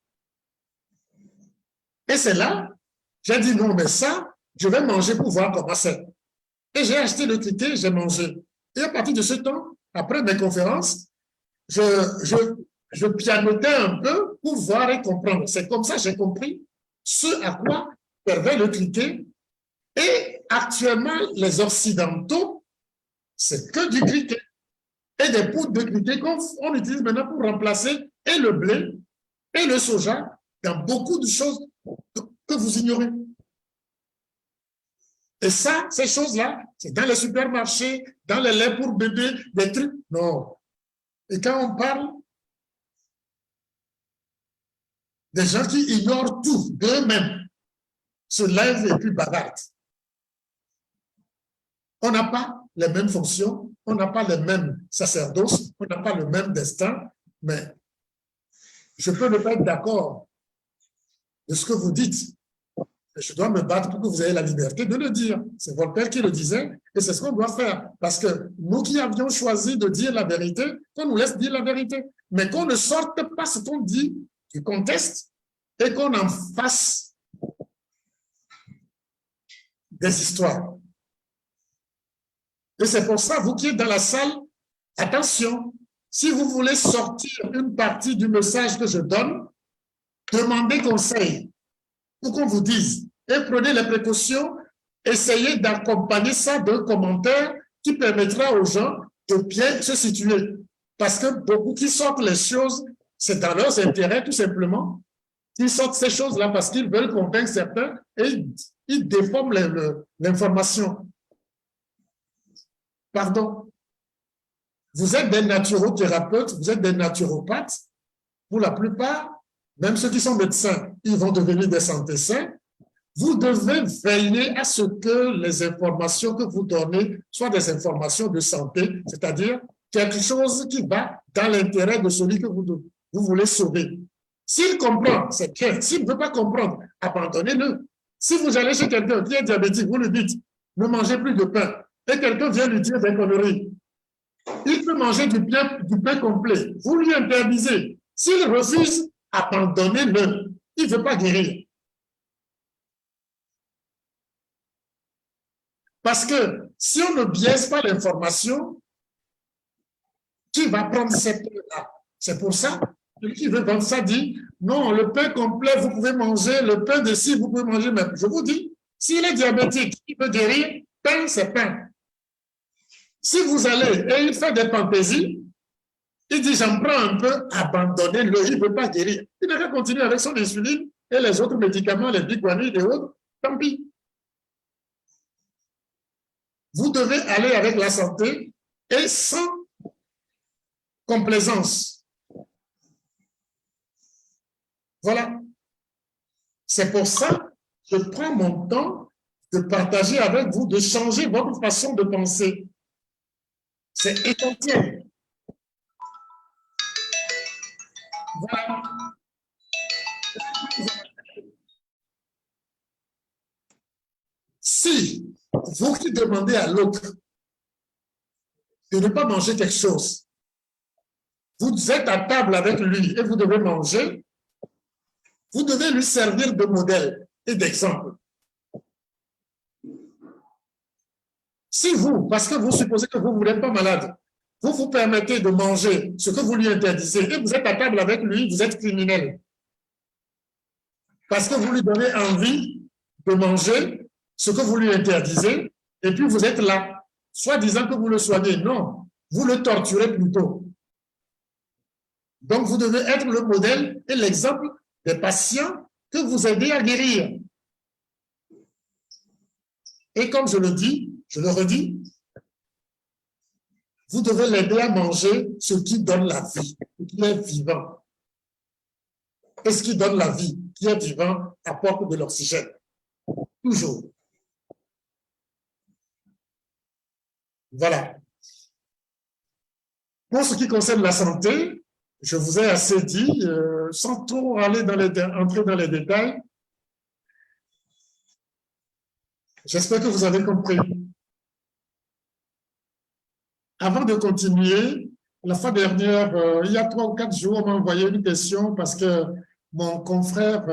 Et c'est là, j'ai dit non, mais ça, je vais manger pour voir comment c'est. Et j'ai acheté le criquet, j'ai mangé. Et à partir de ce temps, après mes conférences, je pianotais un peu pour voir et comprendre. C'est comme ça que j'ai compris ce à quoi servait le criquet. Et actuellement, les Occidentaux, c'est que du criquet. Et des poudres de criquet qu'on utilise maintenant pour remplacer et le blé et le soja dans beaucoup de choses que vous ignorez. Et ça, ces choses-là, c'est dans les supermarchés, dans les laits pour bébés, des trucs. Non. Et quand on parle des gens qui ignorent tout d'eux-mêmes, se lèvent et puis bavardent. On n'a pas les mêmes fonctions, on n'a pas les mêmes sacerdoces, on n'a pas le même destin, mais je peux ne pas être d'accord de ce que vous dites. Je dois me battre pour que vous ayez la liberté de le dire. C'est Voltaire qui le disait, et c'est ce qu'on doit faire. Parce que nous qui avions choisi de dire la vérité, qu'on nous laisse dire la vérité. Mais qu'on ne sorte pas ce qu'on dit du contexte et qu'on en fasse des histoires. Et c'est pour ça, vous qui êtes dans la salle, attention, si vous voulez sortir une partie du message que je donne, demandez conseil pour qu'on vous dise et prenez les précautions, essayez d'accompagner ça d'un commentaire qui permettra aux gens de bien se situer. Parce que beaucoup qui sortent les choses, c'est dans leurs intérêts tout simplement. Ils sortent ces choses-là parce qu'ils veulent convaincre certains et ils déforment l'information. Pardon. Vous êtes des naturothérapeutes, vous êtes des naturopathes. Pour la plupart, même ceux qui sont médecins, ils vont devenir des santé-sains. Vous devez veiller à ce que les informations que vous donnez soient des informations de santé, c'est-à-dire quelque chose qui va dans l'intérêt de celui que vous voulez sauver. S'il comprend, c'est bien. S'il ne veut pas comprendre, abandonnez-le. Si vous allez chez quelqu'un qui est diabétique, vous lui dites, ne mangez plus de pain, et quelqu'un vient lui dire des conneries, il peut manger du pain complet. Vous lui interdisez. S'il refuse, abandonnez-le. Il ne veut pas guérir. Parce que si on ne biaise pas l'information, qui va prendre cette pain-là? C'est pour ça que celui qui veut vendre ça dit, non, le pain complet, vous pouvez manger, le pain de ci, vous pouvez manger même. Je vous dis, s'il est diabétique, il peut guérir, pain, c'est pain. Si vous allez et il fait des fantaisies, il dit, j'en prends un peu, abandonnez-le, il ne veut pas guérir. Il devrait continuer avec son insuline et les autres médicaments, les biguanides et autres, tant pis. Vous devez aller avec la santé et sans complaisance. Voilà. C'est pour ça que je prends mon temps de partager avec vous, de changer votre façon de penser. C'est essentiel. Voilà. Si vous qui demandez à l'autre de ne pas manger quelque chose, vous êtes à table avec lui et vous devez manger, vous devez lui servir de modèle et d'exemple. Si vous, parce que vous supposez que vous n'êtes pas malade, vous vous permettez de manger ce que vous lui interdisez et vous êtes à table avec lui, vous êtes criminel. Parce que vous lui donnez envie de manger ce que vous lui interdisez et puis vous êtes là, soit disant que vous le soignez. Non, vous le torturez plutôt. Donc, vous devez être le modèle et l'exemple des patients que vous aidez à guérir. Et comme je le dis, je le redis, vous devez l'aider à manger ce qui donne la vie, ce qui est vivant. Et ce qui donne la vie, qui est vivant, apporte de l'oxygène. Toujours. Voilà. Pour ce qui concerne la santé, je vous ai assez dit, sans trop entrer dans les détails. J'espère que vous avez compris. Avant de continuer, la fois dernière, il y a 3 ou 4 jours, on m'a envoyé une question parce que mon confrère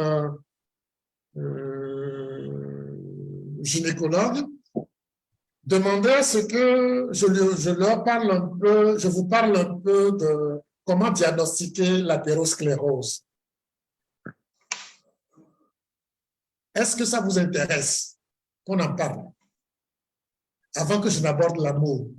gynécologue demandait à ce que je vous parle un peu de comment diagnostiquer l'athérosclérose. Est-ce que ça vous intéresse qu'on en parle avant que je n'aborde l'amour?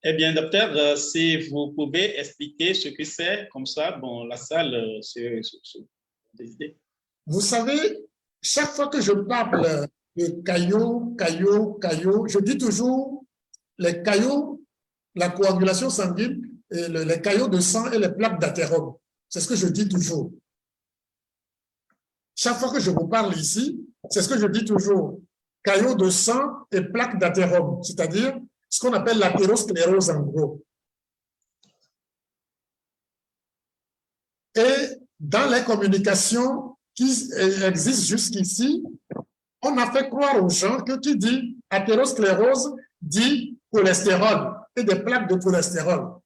Eh bien, docteur, si vous pouvez expliquer ce que c'est, comme ça, bon, la salle des idées. Vous savez, chaque fois que je parle de caillots, je dis toujours les caillots, la coagulation sanguine, et les caillots de sang et les plaques d'athérome. C'est ce que je dis toujours. Chaque fois que je vous parle ici, c'est ce que je dis toujours. Caillots de sang et plaques d'athérome, c'est-à-dire ce qu'on appelle l'athérosclérose en gros. Et dans les communications qui existent jusqu'ici, on a fait croire aux gens que qui dit athérosclérose dit cholestérol et des plaques de cholestérol.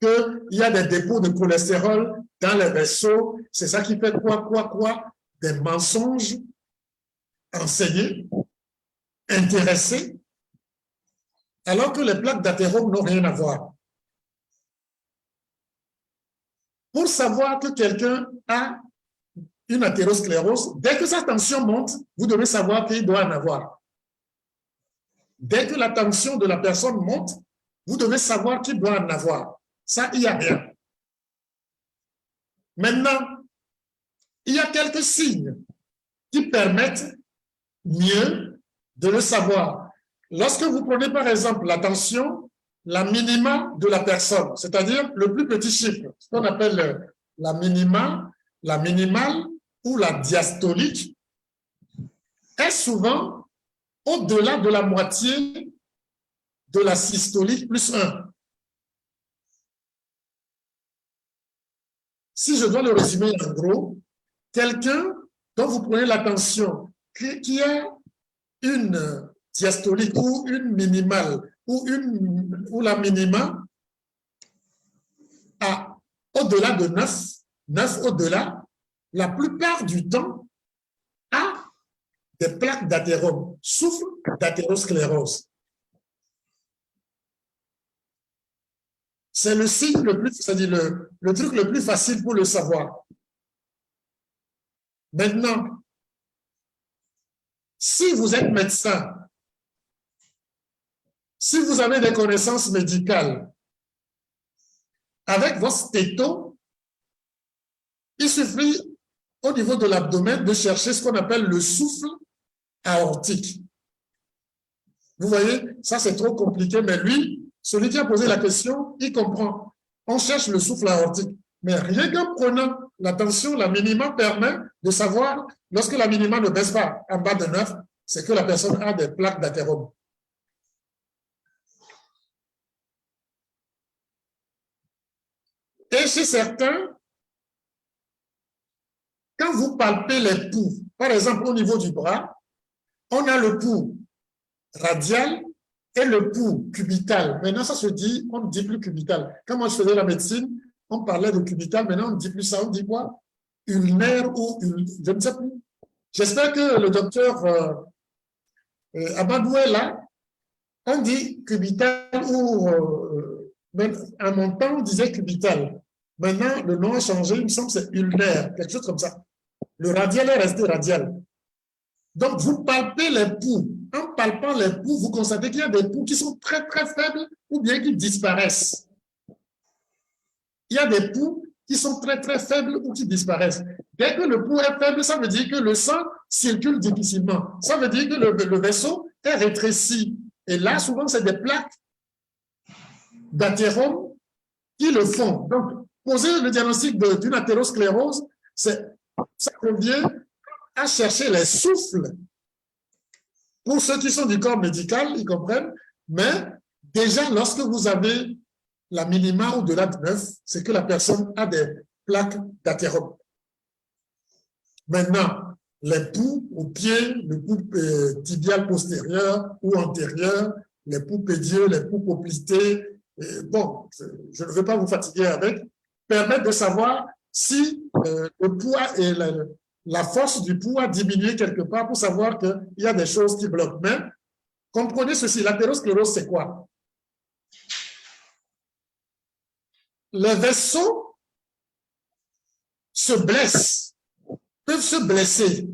qu'il y a des dépôts de cholestérol dans les vaisseaux. C'est ça qui fait quoi? Des mensonges enseignés, intéressés, alors que les plaques d'athérome n'ont rien à voir. Pour savoir que quelqu'un a une athérosclérose, dès que sa tension monte, vous devez savoir qu'il doit en avoir. Dès que la tension de la personne monte, vous devez savoir qu'il doit en avoir. Ça, il n'y a rien. Maintenant, il y a quelques signes qui permettent mieux de le savoir. Lorsque vous prenez par exemple la tension, la minima de la personne, c'est-à-dire le plus petit chiffre, ce qu'on appelle la minima, la minimale ou la diastolique, est souvent au-delà de la moitié de la systolique plus 1. Si je dois le résumer en gros, quelqu'un dont vous prenez la tension, qui a une diastolique ou une minimale ou la minima à au-delà de 9 au-delà, la plupart du temps a des plaques d'athérome, souffre d'athérosclérose. C'est le signe le plus, c'est-à-dire le truc le plus facile pour le savoir. Maintenant, si vous êtes médecin, si vous avez des connaissances médicales, avec votre stéto, il suffit au niveau de l'abdomen de chercher ce qu'on appelle le souffle aortique. Vous voyez, ça c'est trop compliqué, mais lui, celui qui a posé la question, il comprend. On cherche le souffle aortique. Mais rien qu'en prenant la tension, la minima permet de savoir, lorsque la minima ne baisse pas en bas de 9, c'est que la personne a des plaques d'athérome. Et chez certains, quand vous palpez les pouls, par exemple au niveau du bras, on a le pouls radial et le pouls cubital. Maintenant, ça se dit, on ne dit plus cubital. Quand moi je faisais la médecine, on parlait de cubital, maintenant on ne dit plus ça, on dit quoi? Ulnaire ou je ne sais plus. J'espère que le docteur Amadou est là. On dit cubital ou à mon temps, on disait cubital. Maintenant, le nom a changé, il me semble que c'est ulnaire, quelque chose comme ça. Le radial est resté radial. Donc, vous palpez les pouls. En palpant les pouls, vous constatez qu'il y a des pouls qui sont très, très faibles ou bien qui disparaissent. Il y a des pouls qui sont très, très faibles ou qui disparaissent. Dès que le pouls est faible, ça veut dire que le sang circule difficilement. Ça veut dire que le vaisseau est rétréci. Et là, souvent, c'est des plaques d'athérome qui le font. Donc, poser le diagnostic d'une athérosclérose, ça revient à chercher les souffles. Pour ceux qui sont du corps médical, ils comprennent, mais déjà, lorsque vous avez la minima au-delà de 9, c'est que la personne a des plaques d'athérome. Maintenant, les pouls au pied, le pouls tibial postérieur ou antérieur, les pouls pédieux, les pouls poplités, bon, je ne veux pas vous fatiguer avec, permettent de savoir si le poids et la force du pouls a diminué quelque part pour savoir qu'il y a des choses qui bloquent. Mais comprenez ceci, l'athérosclérose, c'est quoi? Les vaisseaux se blessent, peuvent se blesser,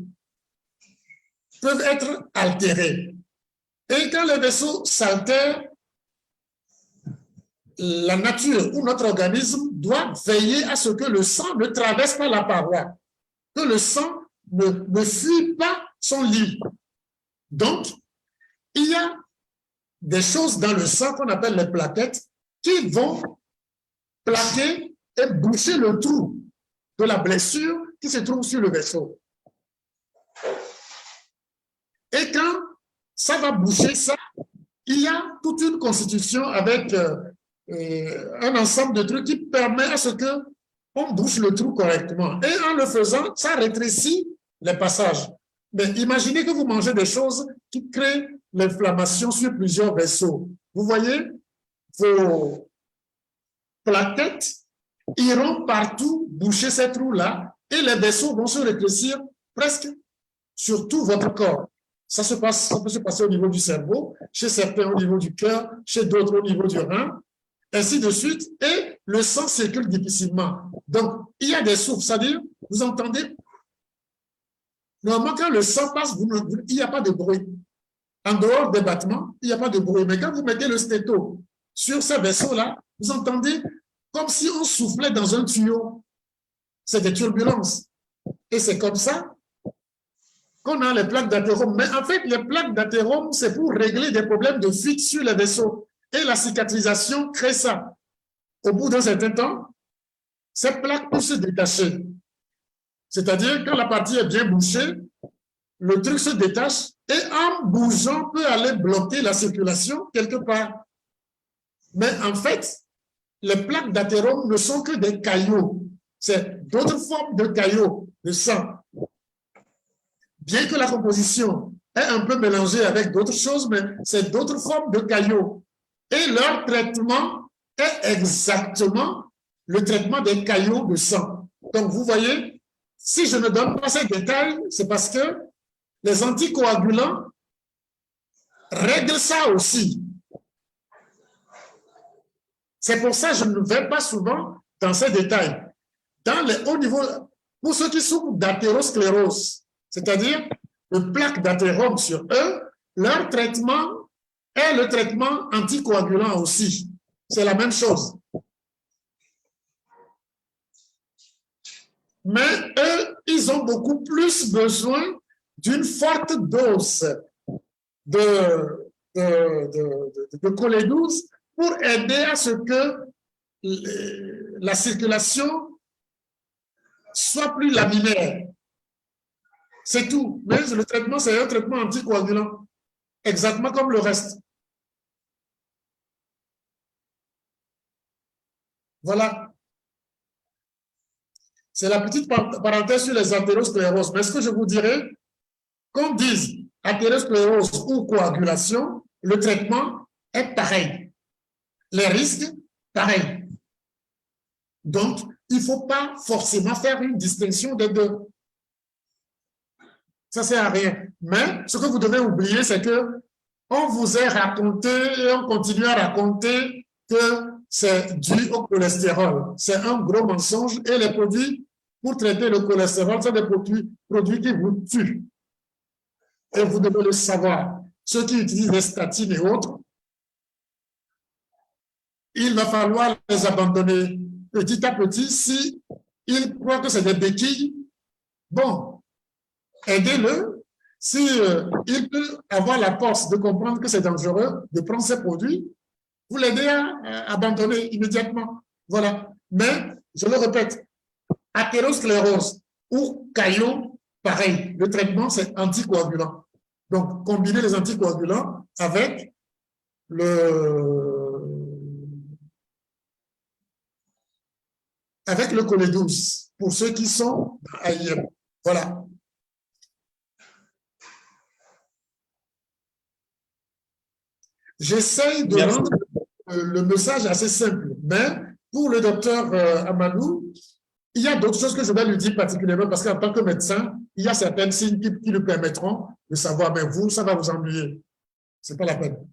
peuvent être altérés. Et quand les vaisseaux s'altèrent, la nature ou notre organisme doit veiller à ce que le sang ne traverse pas la paroi, que le sang ne fuit pas son lit. Donc, il y a des choses dans le sang qu'on appelle les plaquettes qui vont plaquer et boucher le trou de la blessure qui se trouve sur le vaisseau. Et quand ça va boucher ça, il y a toute une constitution avec un ensemble de trucs qui permet à ce qu'on bouche le trou correctement. Et en le faisant, ça rétrécit les passages. Mais imaginez que vous mangez des choses qui créent l'inflammation sur plusieurs vaisseaux. Vous voyez, vos plaquettes iront partout boucher ces trous-là et les vaisseaux vont se rétrécir presque sur tout votre corps. Ça peut se passer au niveau du cerveau, chez certains au niveau du cœur, chez d'autres au niveau du rein, ainsi de suite, et le sang circule difficilement. Donc, il y a des souffles, c'est-à-dire, vous entendez, normalement, quand le sang passe, il n'y a pas de bruit. En dehors des battements, il n'y a pas de bruit. Mais quand vous mettez le stéto sur ces vaisseaux-là, vous entendez comme si on soufflait dans un tuyau. C'est des turbulences. Et c'est comme ça qu'on a les plaques d'athérome. Mais en fait, les plaques d'athérome, c'est pour régler des problèmes de fuite sur les vaisseaux. Et la cicatrisation crée ça. Au bout d'un certain temps, ces plaques peuvent se détacher. C'est-à-dire, quand la partie est bien bouchée, le truc se détache et en bougeant peut aller bloquer la circulation quelque part. Mais en fait, les plaques d'athérome ne sont que des caillots. C'est d'autres formes de caillots de sang. Bien que la composition est un peu mélangée avec d'autres choses, mais c'est d'autres formes de caillots. Et leur traitement est exactement le traitement des caillots de sang. Donc, vous voyez, si je ne donne pas ces détails, c'est parce que les anticoagulants règlent ça aussi. C'est pour ça que je ne vais pas souvent dans ces détails. Dans les hauts niveaux, pour ceux qui souffrent d'athérosclérose, c'est-à-dire de plaques d'athérome sur eux, leur traitement est le traitement anticoagulant aussi. C'est la même chose. Mais eux, ils ont beaucoup plus besoin d'une forte dose de cholédouce pour aider à ce que la circulation soit plus laminaire. C'est tout. Mais le traitement, c'est un traitement anticoagulant. Exactement comme le reste. Voilà. C'est la petite parenthèse sur les athéroscléroses. Mais ce que je vous dirais, qu'on dise athérosclérose ou coagulation, le traitement est pareil. Les risques, pareil. Donc, il ne faut pas forcément faire une distinction des deux. Ça ne sert à rien. Mais ce que vous devez oublier, c'est que on vous a raconté et on continue à raconter que c'est dû au cholestérol. C'est un gros mensonge et les produits pour traiter le cholestérol, c'est des produits qui vous tuent. Et vous devez le savoir. Ceux qui utilisent les statines et autres, il va falloir les abandonner petit à petit. Si ils croient que c'est des béquilles, bon, aidez-le. Si il peut avoir la force de comprendre que c'est dangereux de prendre ces produits, vous l'aidez à abandonner immédiatement. Voilà. Mais, je le répète, athérosclérose ou caillot, pareil. Le traitement, c'est anticoagulant. Donc, combiner les anticoagulants avec le cholédouce pour ceux qui sont à IM. Voilà. J'essaye de rendre le message assez simple, mais pour le docteur Amadou, il y a d'autres choses que je vais lui dire particulièrement parce qu'en tant que médecin, il y a certains signes qui lui permettront de savoir, mais vous, ça va vous ennuyer. Ce n'est pas la peine.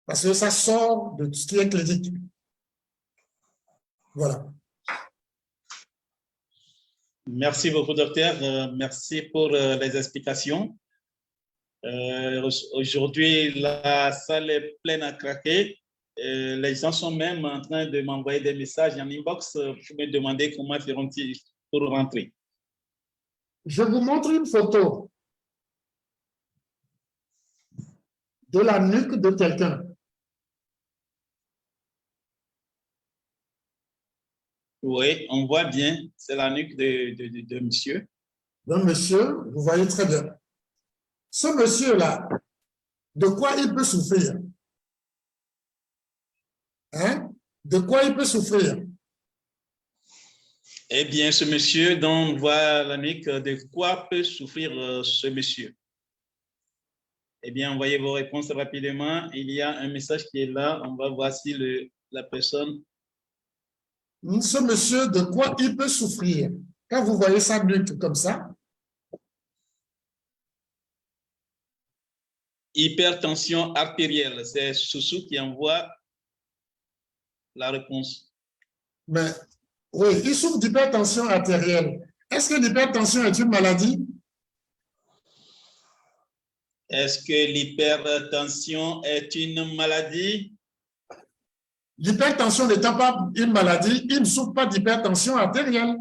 Parce que ça sort de ce qui est clinique. Voilà. Merci beaucoup, docteur. Merci pour les explications. Aujourd'hui, la salle est pleine à craquer. Les gens sont même en train de m'envoyer des messages en inbox pour me demander comment feront-ils pour rentrer. Je vous montre une photo de la nuque de quelqu'un. Oui, on voit bien, c'est la nuque de monsieur. D'un monsieur, vous voyez très bien. Ce monsieur-là, de quoi il peut souffrir? Hein? De quoi il peut souffrir? Eh bien, ce monsieur dont on voit la nuque, de quoi peut souffrir ce monsieur? Eh bien, envoyez vos réponses rapidement. Il y a un message qui est là. On va voir si la personne ce monsieur, de quoi il peut souffrir? Quand vous voyez sa nuque comme ça, hypertension artérielle. C'est Soussou qui envoie la réponse. mais oui, il souffre d'hypertension artérielle. Est-ce que l'hypertension est une maladie? Est-ce que l'hypertension est une maladie? L'hypertension n'étant pas une maladie, il ne souffre pas d'hypertension artérielle.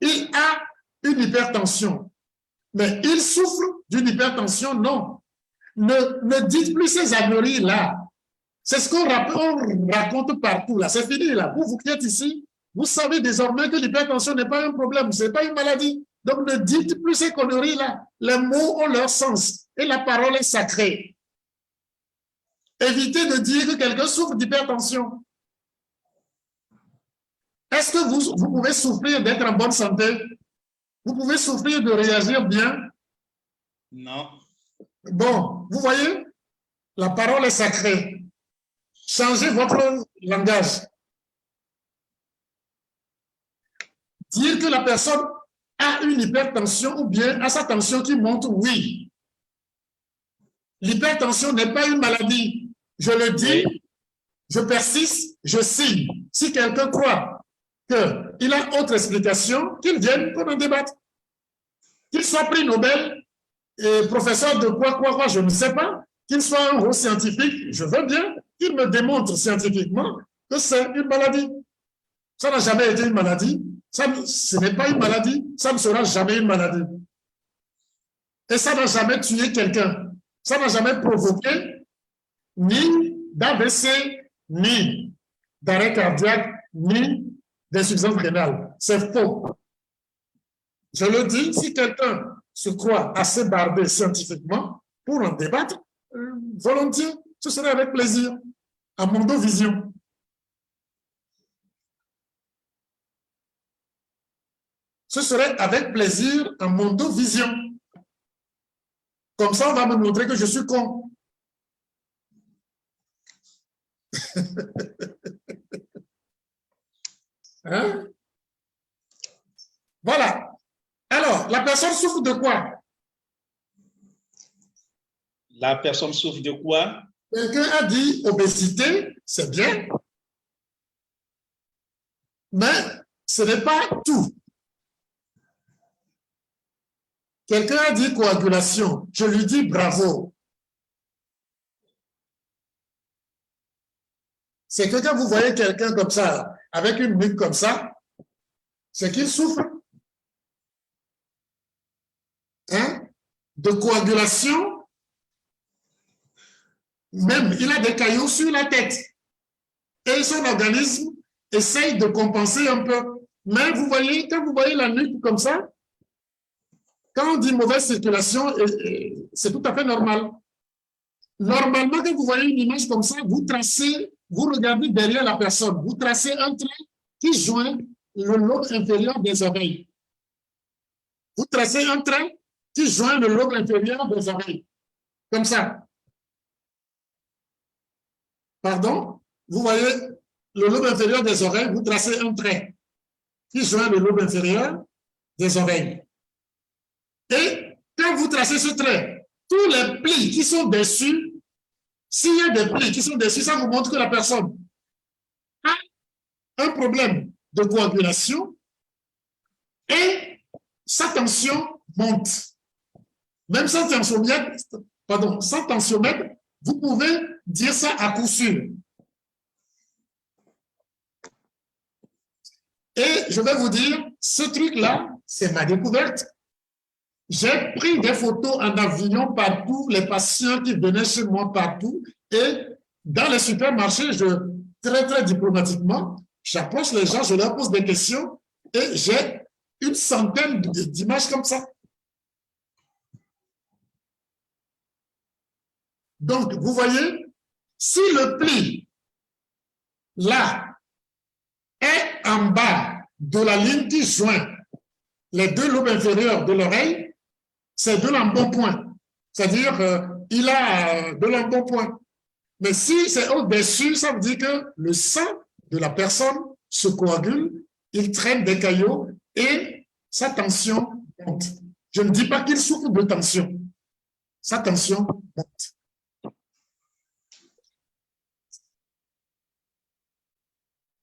Il a une hypertension, mais il souffre d'une hypertension, non. Ne dites plus ces âneries-là. C'est ce qu'on raconte partout, là. C'est fini, là. Vous qui êtes ici, vous savez désormais que l'hypertension n'est pas un problème, ce n'est pas une maladie. Donc, ne dites plus ces conneries-là. Les mots ont leur sens et la parole est sacrée. Évitez de dire que quelqu'un souffre d'hypertension. Est-ce que vous pouvez souffrir d'être en bonne santé? Vous pouvez souffrir de réagir bien? Non. Bon, vous voyez, la parole est sacrée. Changez votre langage. Dire que la personne a une hypertension ou bien a sa tension qui monte, oui. L'hypertension n'est pas une maladie. Je le dis, oui. Je persiste, je signe. Si quelqu'un croit qu'il a autre explication, qu'il vienne pour en débattre. Qu'il soit prix Nobel et professeur de quoi, je ne sais pas, qu'il soit un gros scientifique, je veux bien qu'il me démontre scientifiquement que c'est une maladie. Ça n'a jamais été une maladie, ce n'est pas une maladie, ça ne sera jamais une maladie. Et ça n'a jamais tué quelqu'un. Ça n'a jamais provoqué ni d'AVC, ni d'arrêt cardiaque, ni d'insuffisance rénale. C'est faux. Je le dis, si quelqu'un se croit assez bardé scientifiquement pour en débattre, volontiers, ce serait avec plaisir, à Mondovision. Ce serait avec plaisir à Mondovision. Comme ça, on va me montrer que je suis con. Hein? Voilà. Alors, la personne souffre de quoi? La personne souffre de quoi? Quelqu'un a dit obésité, c'est bien. Mais ce n'est pas tout. Quelqu'un a dit coagulation. Je lui dis bravo. C'est que quand vous voyez quelqu'un comme ça, avec une nuque comme ça, c'est qu'il souffre. Hein? De coagulation. Même, il a des cailloux sur la tête. Et son organisme essaye de compenser un peu. Mais vous voyez, quand vous voyez la nuque comme ça, quand on dit mauvaise circulation, c'est tout à fait normal. Normalement, quand vous voyez une image comme ça, vous tracez, vous regardez derrière la personne, vous tracez un trait qui joint le lobe inférieur des oreilles. Vous tracez un trait qui joint le lobe inférieur des oreilles. Comme ça. Pardon? Vous voyez le lobe inférieur des oreilles, vous tracez un trait qui joint le lobe inférieur des oreilles. Et quand vous tracez ce trait, tous les plis qui sont dessus, s'il y a des plis qui sont dessus, ça vous montre que la personne a un problème de coagulation et sa tension monte. Même sans tensiomètre, vous pouvez dire ça à coup sûr. Et je vais vous dire, ce truc-là, c'est ma découverte. J'ai pris des photos en avion partout, les patients qui venaient chez moi partout, et dans les supermarchés, très diplomatiquement, j'approche les gens, je leur pose des questions, et j'ai une centaine d'images comme ça. Donc, vous voyez, si le pli, là, est en bas de la ligne qui joint les deux lobes inférieurs de l'oreille, c'est de l'embonpoint. C'est-à-dire, il a de l'embonpoint. Mais si c'est au-dessus, ça veut dire que le sang de la personne se coagule, il traîne des caillots et sa tension monte. Je ne dis pas qu'il souffre de tension. Sa tension monte.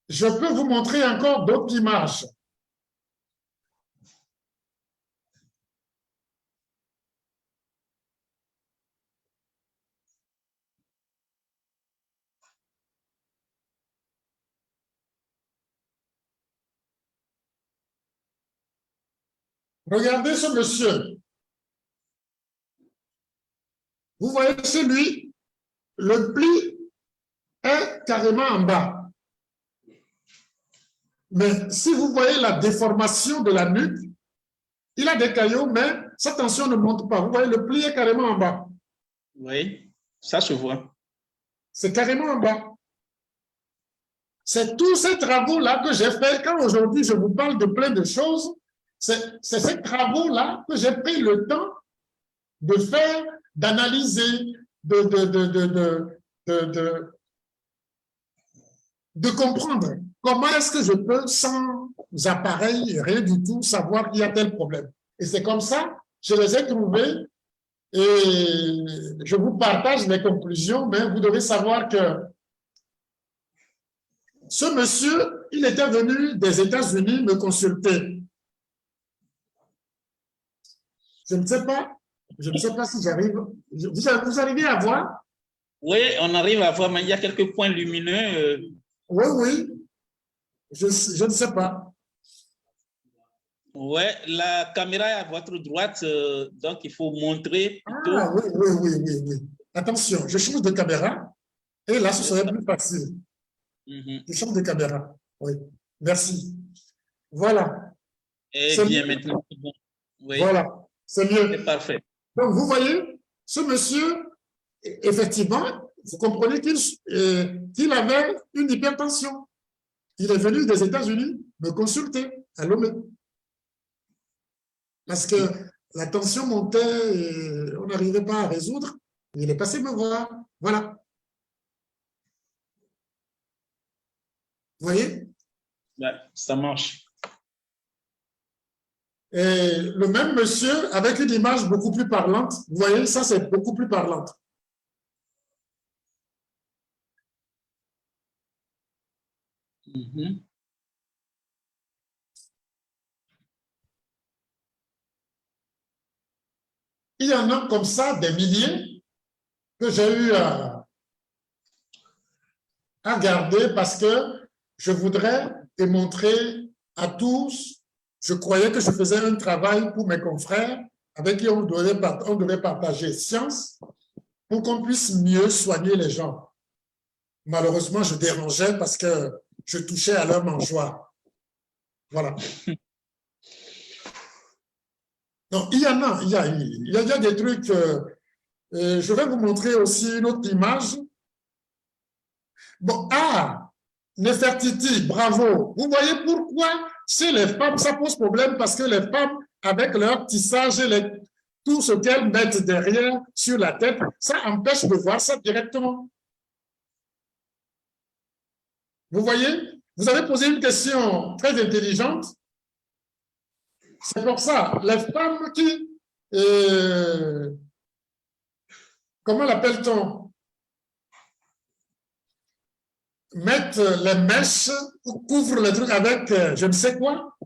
Je peux vous montrer encore d'autres images. Regardez ce monsieur. Vous voyez chez lui, le pli est carrément en bas. Mais si vous voyez la déformation de la nuque, il a des caillots, mais sa tension ne monte pas. Vous voyez, le pli est carrément en bas. Oui, ça se voit. C'est carrément en bas. C'est tous ces travaux-là que j'ai fait. Quand aujourd'hui je vous parle de plein de choses, c'est ces travaux-là que j'ai pris le temps de faire, d'analyser, de comprendre comment est-ce que je peux, sans appareils, rien du tout, savoir qu'il y a tel problème. Et c'est comme ça, je les ai trouvés et je vous partage mes conclusions, mais vous devez savoir que ce monsieur, il était venu des États-Unis me consulter. Je ne sais pas si j'arrive. Vous arrivez à voir? Oui, on arrive à voir, mais il y a quelques points lumineux. Oui, oui. Je ne sais pas. Oui, la caméra est à votre droite, donc il faut montrer plutôt. Ah, oui. Attention, je change de caméra et là, ce serait plus facile. Je change de caméra. Oui, merci. Voilà. Eh bien, maintenant, c'est bon. Oui. Voilà, c'est mieux. C'est parfait. Donc, vous voyez, ce monsieur, effectivement, vous comprenez qu'il avait une hypertension. Il est venu des États-Unis me consulter à Lomé. Parce que la tension montait et on n'arrivait pas à résoudre. Il est passé me voir. Voilà. Vous voyez? Ouais, ça marche. Et le même monsieur avec une image beaucoup plus parlante. Vous voyez, ça c'est beaucoup plus parlante. Il y en a comme ça des milliers que j'ai eu à garder parce que je voudrais démontrer à tous, je croyais que je faisais un travail pour mes confrères avec qui on devait partager science pour qu'on puisse mieux soigner les gens. Malheureusement, je dérangeais parce que je touchais à leur mangeoire. Voilà. Donc, il y en a, il y a des trucs. Je vais vous montrer aussi une autre image. Bon, Nefertiti, bravo. Vous voyez pourquoi chez les femmes, ça pose problème parce que les femmes, avec leur tissage et tout ce qu'elles mettent derrière sur la tête, ça empêche de voir ça directement. Vous voyez? Vous avez posé une question très intelligente. C'est pour ça, les femmes qui, comment l'appelle-t-on? Mettent les mèches ou couvrent le truc avec je ne sais quoi.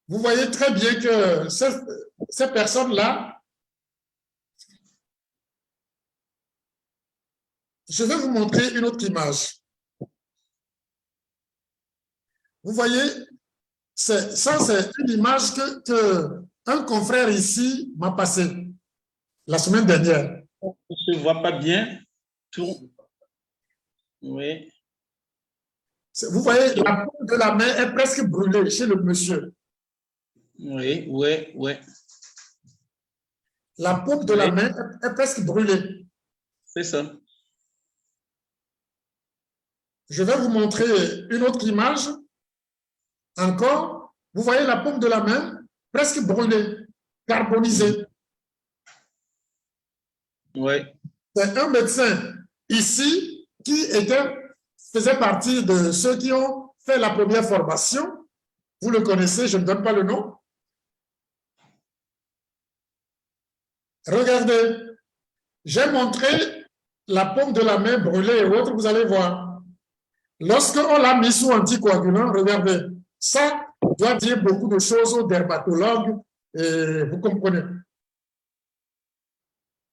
Vous voyez très bien que ces personnes-là, je vais vous montrer une autre image. Vous voyez, ça c'est une image que un confrère ici m'a passée la semaine dernière. On ne se voit pas bien. Tout. Oui. Vous voyez, la peau de la main est presque brûlée chez le monsieur. Oui. La peau de la main est presque brûlée. C'est ça. Je vais vous montrer une autre image. Encore, vous voyez la paume de la main presque brûlée, carbonisée. Oui. C'est un médecin ici qui était faisait partie de ceux qui ont fait la première formation. Vous le connaissez, je ne donne pas le nom. Regardez, j'ai montré la paume de la main brûlée et autres, vous allez voir. Lorsqu'on l'a mis sous anticoagulant, regardez, ça doit dire beaucoup de choses aux dermatologues, et vous comprenez.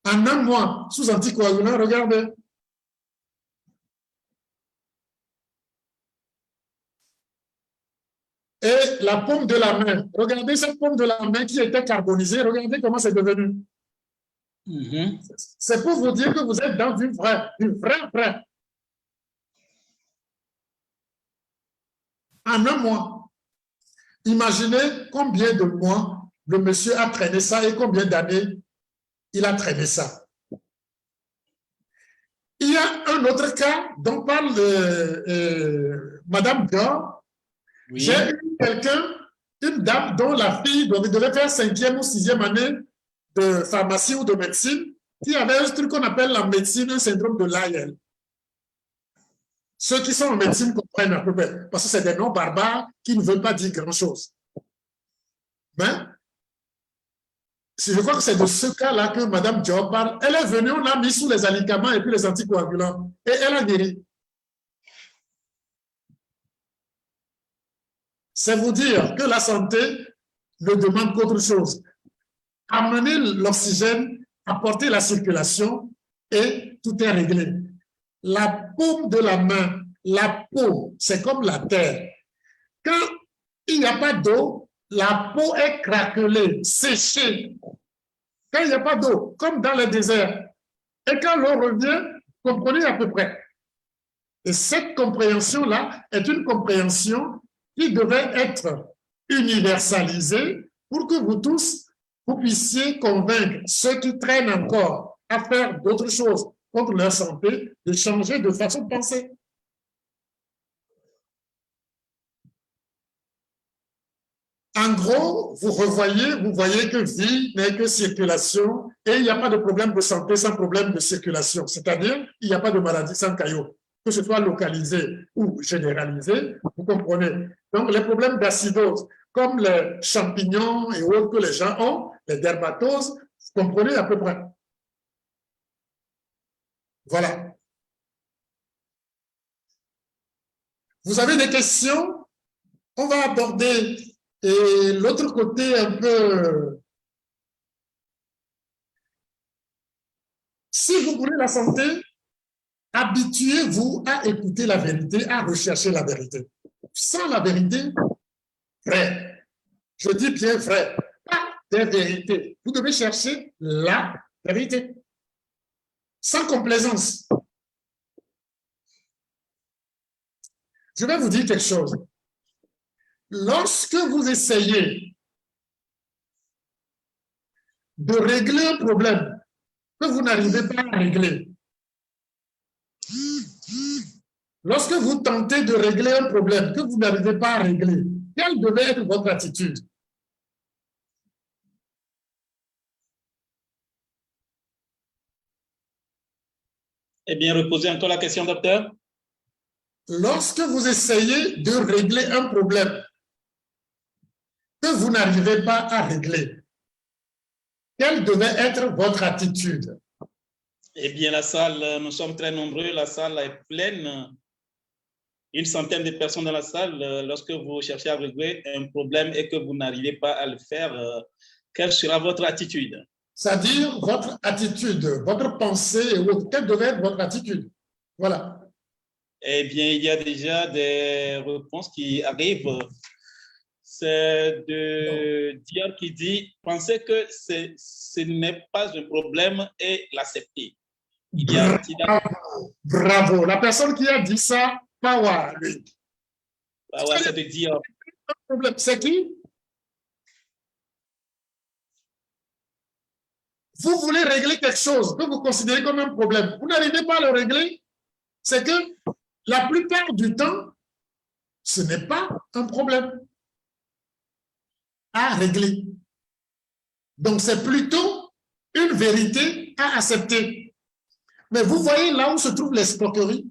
En un mois, sous anticoagulant, regardez. Et la paume de la main, regardez cette paume de la main qui était carbonisée, regardez comment c'est devenu. C'est pour vous dire que vous êtes dans du vrai. En un mois. Imaginez combien de mois le monsieur a traîné ça et combien d'années il a traîné ça. Il y a un autre cas dont parle Madame Dior. Oui. J'ai eu quelqu'un, une dame dont la fille devait faire 5e ou 6e année de pharmacie ou de médecine, qui avait un truc qu'on appelle la médecine, un syndrome de Lyell. Ceux qui sont en médecine comprennent à peu près, parce que c'est des noms barbares qui ne veulent pas dire grand-chose. Mais, je crois que c'est de ce cas-là que Mme Dior parle. Elle est venue, on l'a mis sous les alicaments et puis les anticoagulants, et elle a guéri. C'est vous dire que la santé ne demande qu'autre chose. Amener l'oxygène, apporter la circulation, et tout est réglé. La paume de la main, la peau, c'est comme la terre. Quand il n'y a pas d'eau, la peau est craquelée, séchée. Quand il n'y a pas d'eau, comme dans le désert. Et quand l'eau revient, comprenez à peu près. Et cette compréhension-là est une compréhension qui devait être universalisée pour que vous tous, vous puissiez convaincre ceux qui traînent encore à faire d'autres choses contre leur santé, de changer de façon de penser. En gros, vous voyez que vie n'est que circulation et il n'y a pas de problème de santé sans problème de circulation. C'est-à-dire, il n'y a pas de maladie sans caillot, que ce soit localisé ou généralisé, vous comprenez. Donc, les problèmes d'acidose, comme les champignons et autres que les gens ont, les dermatoses, vous comprenez à peu près. Voilà. Vous avez des questions? On va aborder l'autre côté un peu. Si vous voulez la santé, habituez-vous à écouter la vérité, à rechercher la vérité. Sans la vérité, vrai. Je dis bien vrai, pas des vérités. Vous devez chercher la vérité. Sans complaisance. Je vais vous dire quelque chose. Lorsque vous essayez de régler un problème que vous n'arrivez pas à régler, lorsque vous tentez de régler un problème que vous n'arrivez pas à régler, quelle devait être votre attitude? Eh bien, reposez encore la question, docteur. Lorsque vous essayez de régler un problème que vous n'arrivez pas à régler, quelle devait être votre attitude? Eh bien, la salle, nous sommes très nombreux, la salle est pleine. Une centaine de personnes dans la salle. Lorsque vous cherchez à régler un problème et que vous n'arrivez pas à le faire, quelle sera votre attitude? C'est-à-dire votre attitude, votre pensée, quelle devait être votre attitude? Voilà. Eh bien, il y a déjà des réponses qui arrivent. C'est de dire qui dit, pensez que ce n'est pas un problème et l'accepter. Bravo. La personne qui a dit ça, Pawa, lui. Pawa, c'est de dire. C'est qui? Vous voulez régler quelque chose que vous considérez comme un problème. Vous n'arrivez pas à le régler. C'est que la plupart du temps, ce n'est pas un problème à régler. Donc, c'est plutôt une vérité à accepter. Mais vous voyez là où se trouvent l'escroquerie.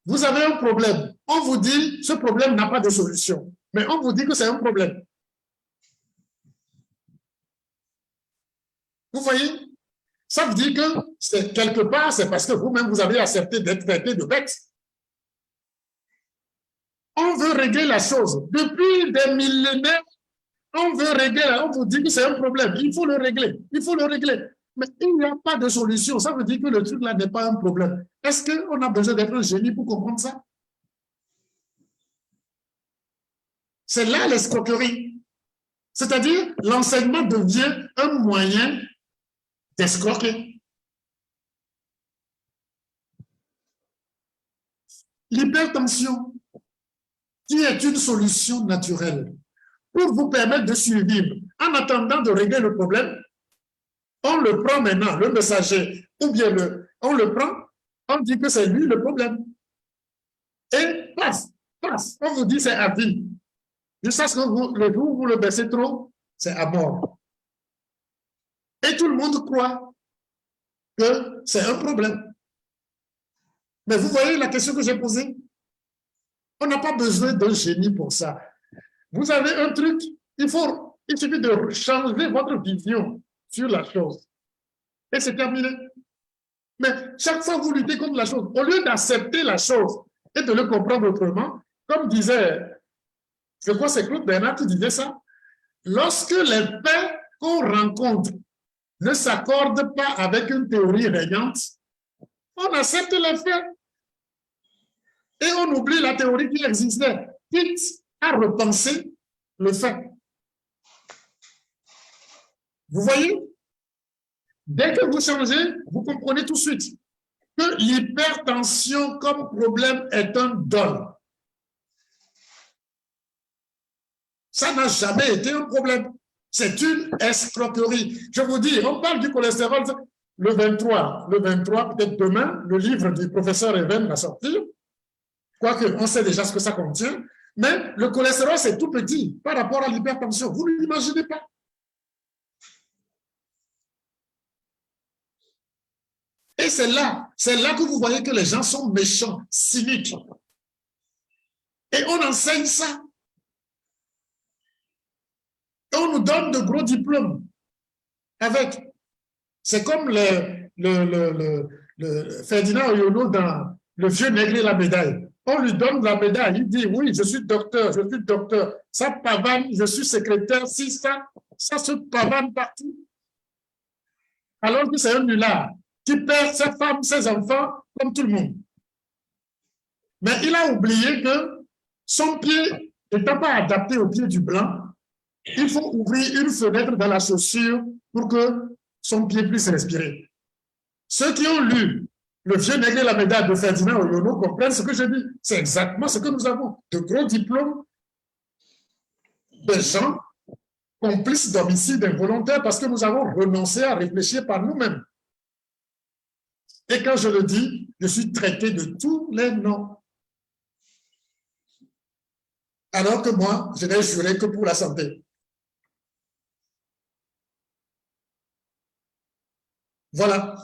Vous avez un problème. On vous dit, ce problème n'a pas de solution. Mais on vous dit que c'est un problème. Vous voyez? Ça veut dire que c'est quelque part, c'est parce que vous-même, vous avez accepté d'être traité de bête. On veut régler la chose. Depuis des millénaires, on veut régler, on vous dit que c'est un problème. Il faut le régler. Il faut le régler. Mais il n'y a pas de solution. Ça veut dire que le truc là n'est pas un problème. Est-ce qu'on a besoin d'être un génie pour comprendre ça? C'est là l'escroquerie. C'est-à-dire, l'enseignement devient un moyen d'escroquer. L'hypertension, qui est une solution naturelle pour vous permettre de survivre en attendant de régler le problème, on le prend maintenant, le messager, ou bien on le prend, on dit que c'est lui le problème. Et passe, on vous dit c'est à vie. Jusqu'à ce que le jour où vous le baissez trop, c'est à mort. Et tout le monde croit que c'est un problème. Mais vous voyez la question que j'ai posée? On n'a pas besoin d'un génie pour ça. Vous avez un truc, il suffit de changer votre vision sur la chose. Et c'est terminé. Mais chaque fois que vous luttez contre la chose, au lieu d'accepter la chose et de le comprendre autrement, comme disait, je crois que c'est Claude Bernard qui disait ça, lorsque les faits qu'on rencontre ne s'accordent pas avec une théorie régnante, on accepte les faits et on oublie la théorie qui existait, quitte à repenser le fait. Vous voyez? Dès que vous changez, vous comprenez tout de suite que l'hypertension comme problème est un don. Ça n'a jamais été un problème. C'est une escroquerie. Je vous dis, on parle du cholestérol le 23, peut-être demain, le livre du professeur Even va sortir, quoique on sait déjà ce que ça contient, mais le cholestérol, c'est tout petit par rapport à l'hypertension. Vous ne l'imaginez pas. Et c'est là que vous voyez que les gens sont méchants, cyniques. Et on enseigne ça. Et on nous donne de gros diplômes avec. C'est comme le Ferdinand Oyono dans Le Vieux Nègre et la médaille. On lui donne la médaille, il dit oui, je suis docteur. Ça pavane, je suis secrétaire, si ça se pavane partout. Alors que c'est un nulard qui perd sa femme, ses enfants, comme tout le monde. Mais il a oublié que son pied n'étant pas adapté au pied du blanc, il faut ouvrir une fenêtre dans la chaussure pour que son pied puisse respirer. Ceux qui ont lu Le Vieux Nègre et la médaille de Ferdinand Oyono comprennent ce que je dis. C'est exactement ce que nous avons. De gros diplômes de gens complices d'homicide involontaire parce que nous avons renoncé à réfléchir par nous-mêmes. Et quand je le dis, je suis traité de tous les noms. Alors que moi, je n'ai juré que pour la santé. Voilà.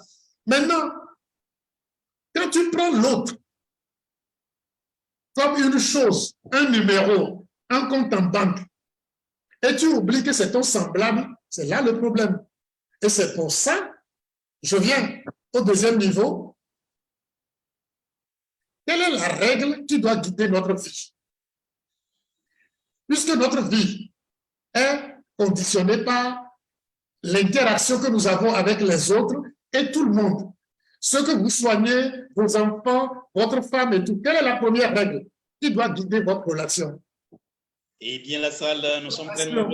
Maintenant, quand tu prends l'autre comme une chose, un numéro, un compte en banque, et tu oublies que c'est ton semblable, c'est là le problème. Et c'est pour ça, je viens au deuxième niveau. Quelle est la règle qui doit guider notre vie? Puisque notre vie est conditionnée par l'interaction que nous avons avec les autres et tout le monde. Ce que vous soignez, vos enfants, votre femme et tout. Quelle est la première règle qui doit guider votre relation? Eh bien, la salle, nous sommes pleinement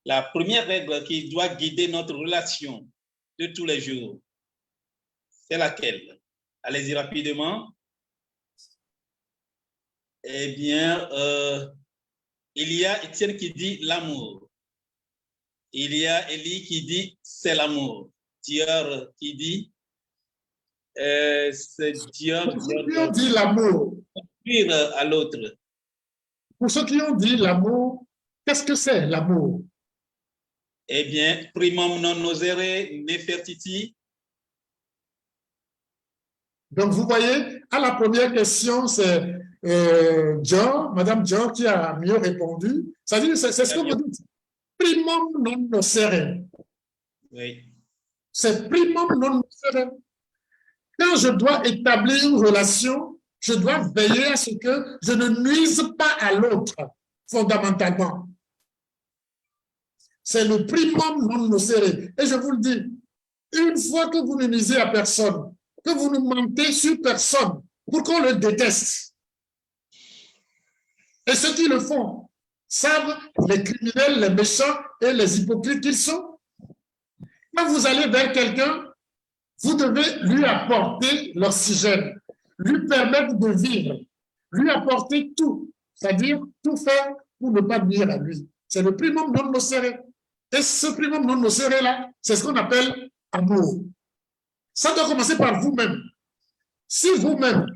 la première règle qui doit guider notre relation de tous les jours, c'est laquelle? Allez-y rapidement. Eh bien, il y a Étienne qui dit l'amour. Il y a Élie qui dit c'est l'amour. Dior qui dit c'est Dior. Pour ceux qui ont dit l'amour, À l'autre. pour ceux qui ont dit l'amour, qu'est-ce que c'est l'amour? Eh bien, primum non nosere nefertiti. Donc, vous voyez, à la première question, c'est Dior, Madame Dior qui a mieux répondu. C'est-à-dire, c'est ce que vous dites. Primum non nocere. Oui. C'est primum non nocere. Quand je dois établir une relation, je dois veiller à ce que je ne nuise pas à l'autre, fondamentalement. C'est le primum non nocere. Et je vous le dis, une fois que vous ne nuisez à personne, que vous ne mentez sur personne pour qu'on le déteste, et ceux qui le font savent les criminels, les méchants et les hypocrites qu'ils sont. Quand vous allez vers quelqu'un, vous devez lui apporter l'oxygène, lui permettre de vivre, lui apporter tout, c'est-à-dire tout faire pour ne pas nuire à lui. C'est le primum non nocere. Et ce primum non nocere-là, c'est ce qu'on appelle amour. Ça doit commencer par vous-même. Si vous-même,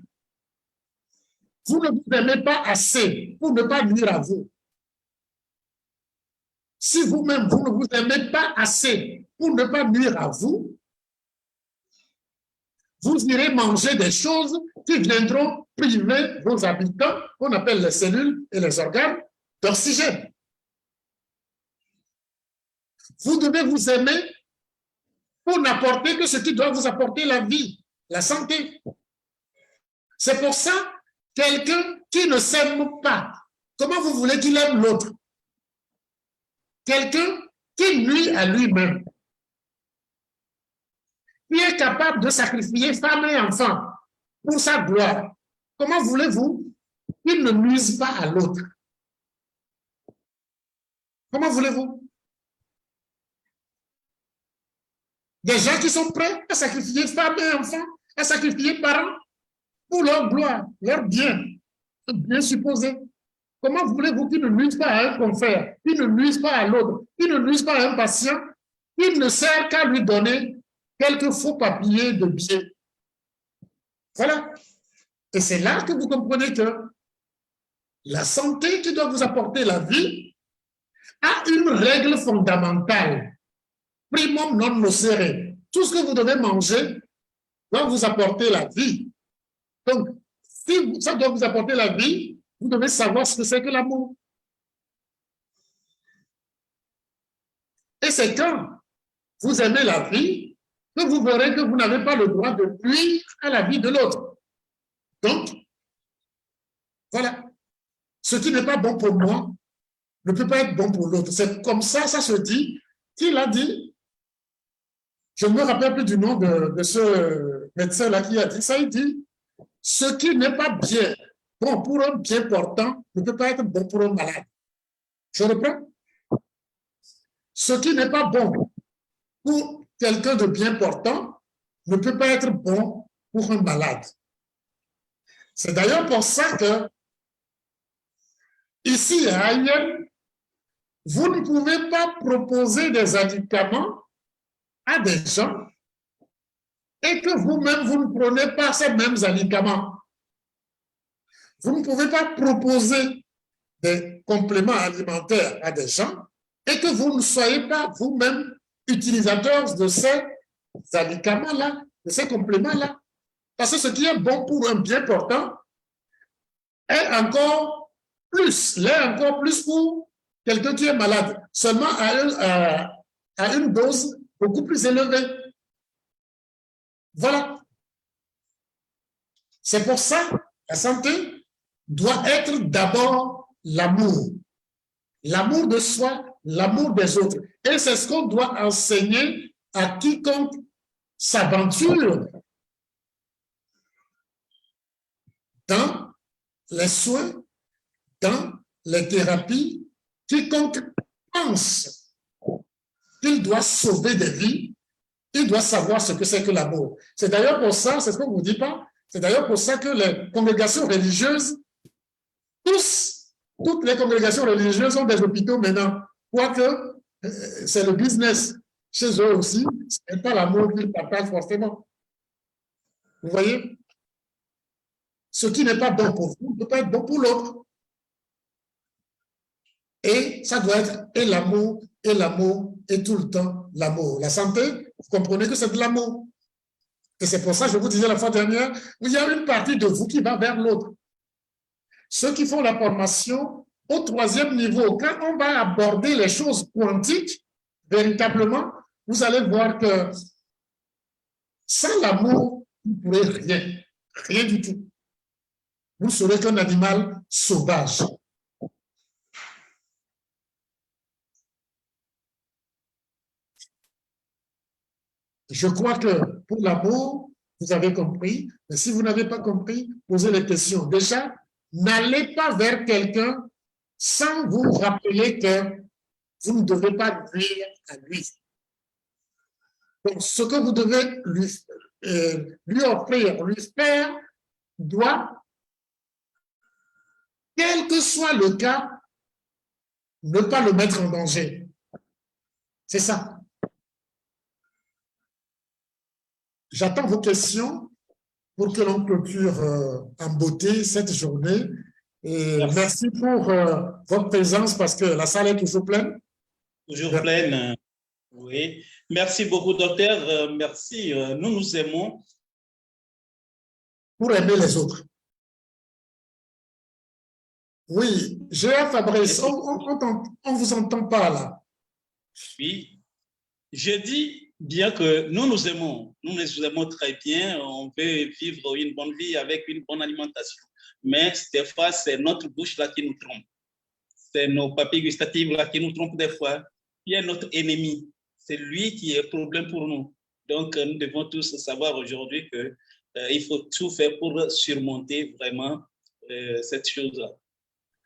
vous ne vous aimez pas assez pour ne pas nuire à vous, si vous-même, vous ne vous aimez pas assez pour ne pas nuire à vous, vous irez manger des choses qui viendront priver vos habitants, qu'on appelle les cellules et les organes, d'oxygène. Vous devez vous aimer pour n'apporter que ce qui doit vous apporter la vie, la santé. C'est pour ça, quelqu'un qui ne s'aime pas, comment vous voulez qu'il aime l'autre? Quelqu'un qui nuit à lui-même, qui est capable de sacrifier femme et enfant pour sa gloire. Comment voulez-vous qu'il ne nuise pas à l'autre? Comment voulez-vous? Des gens qui sont prêts à sacrifier femme et enfant, à sacrifier parents pour leur gloire, leur bien supposé. Comment voulez-vous qu'ils ne nuisent pas à un confrère, qu'ils ne nuisent pas à l'autre, qu'ils ne nuisent pas à un patient, qu'ils ne servent qu'à lui donner quelques faux papiers de biais? Voilà. Et c'est là que vous comprenez que la santé qui doit vous apporter la vie a une règle fondamentale. Primum non nocere. Tout ce que vous devez manger doit vous apporter la vie. Donc, si ça doit vous apporter la vie, vous devez savoir ce que c'est que l'amour. Et c'est quand vous aimez la vie que vous verrez que vous n'avez pas le droit de nuire à la vie de l'autre. Donc, voilà. Ce qui n'est pas bon pour moi ne peut pas être bon pour l'autre. C'est comme ça se dit. Qui l'a dit? Je ne me rappelle plus du nom de ce médecin-là qui a dit ça. Il dit, ce qui n'est pas bien bon pour un bien portant ne peut pas être bon pour un malade. Je reprends. Ce qui n'est pas bon pour quelqu'un de bien portant ne peut pas être bon pour un malade. C'est d'ailleurs pour ça que, ici à IEM, vous ne pouvez pas proposer des médicaments à des gens et que vous-même, vous ne prenez pas ces mêmes médicaments. Vous ne pouvez pas proposer des compléments alimentaires à des gens et que vous ne soyez pas vous-même utilisateurs de ces médicaments-là, de ces compléments-là. Parce que ce qui est bon pour un bien portant est encore plus, pour quelqu'un qui est malade, seulement à une dose beaucoup plus élevée. Voilà. C'est pour ça que la santé doit être d'abord l'amour. L'amour de soi, l'amour des autres. Et c'est ce qu'on doit enseigner à quiconque s'aventure dans les soins, dans les thérapies. Quiconque pense qu'il doit sauver des vies, il doit savoir ce que c'est que l'amour. C'est d'ailleurs pour ça, c'est ce qu'on ne vous dit pas, c'est d'ailleurs pour ça que les congrégations religieuses, toutes les congrégations religieuses ont des hôpitaux maintenant, quoique c'est le business chez eux aussi, ce n'est pas l'amour qu'ils partagent forcément. Vous voyez? Ce qui n'est pas bon pour vous ne peut pas être bon pour l'autre. Et ça doit être et l'amour, et tout le temps l'amour. La santé, vous comprenez que c'est de l'amour. Et c'est pour ça que je vous disais la fois dernière, il y a une partie de vous qui va vers l'autre. Ceux qui font la formation au 3e niveau, quand on va aborder les choses quantiques, véritablement, vous allez voir que sans l'amour, vous ne pourrez rien, rien du tout. Vous ne serez qu'un animal sauvage. Je crois que pour l'amour, vous avez compris, mais si vous n'avez pas compris, posez les questions. Déjà, n'allez pas vers quelqu'un sans vous rappeler que vous ne devez pas nuire à lui. Donc, ce que vous devez lui offrir, lui faire, doit, quel que soit le cas, ne pas le mettre en danger. C'est ça. J'attends vos questions pour que l'on clôture en beauté cette journée. Et merci pour votre présence parce que la salle est toujours pleine. Toujours pleine, oui. Merci beaucoup, docteur. Merci. Nous nous aimons. Pour aimer les autres. Oui, G.A. Fabrice, on vous entend pas là. Oui, je dis bien que nous nous aimons. Nous nous aimons très bien. On veut vivre une bonne vie avec une bonne alimentation. Mais des fois, c'est notre bouche là qui nous trompe. C'est nos papilles gustatives là qui nous trompent des fois. Qui est notre ennemi. C'est lui qui est problème pour nous. Donc, nous devons tous savoir aujourd'hui qu'il faut tout faire pour surmonter vraiment cette chose-là.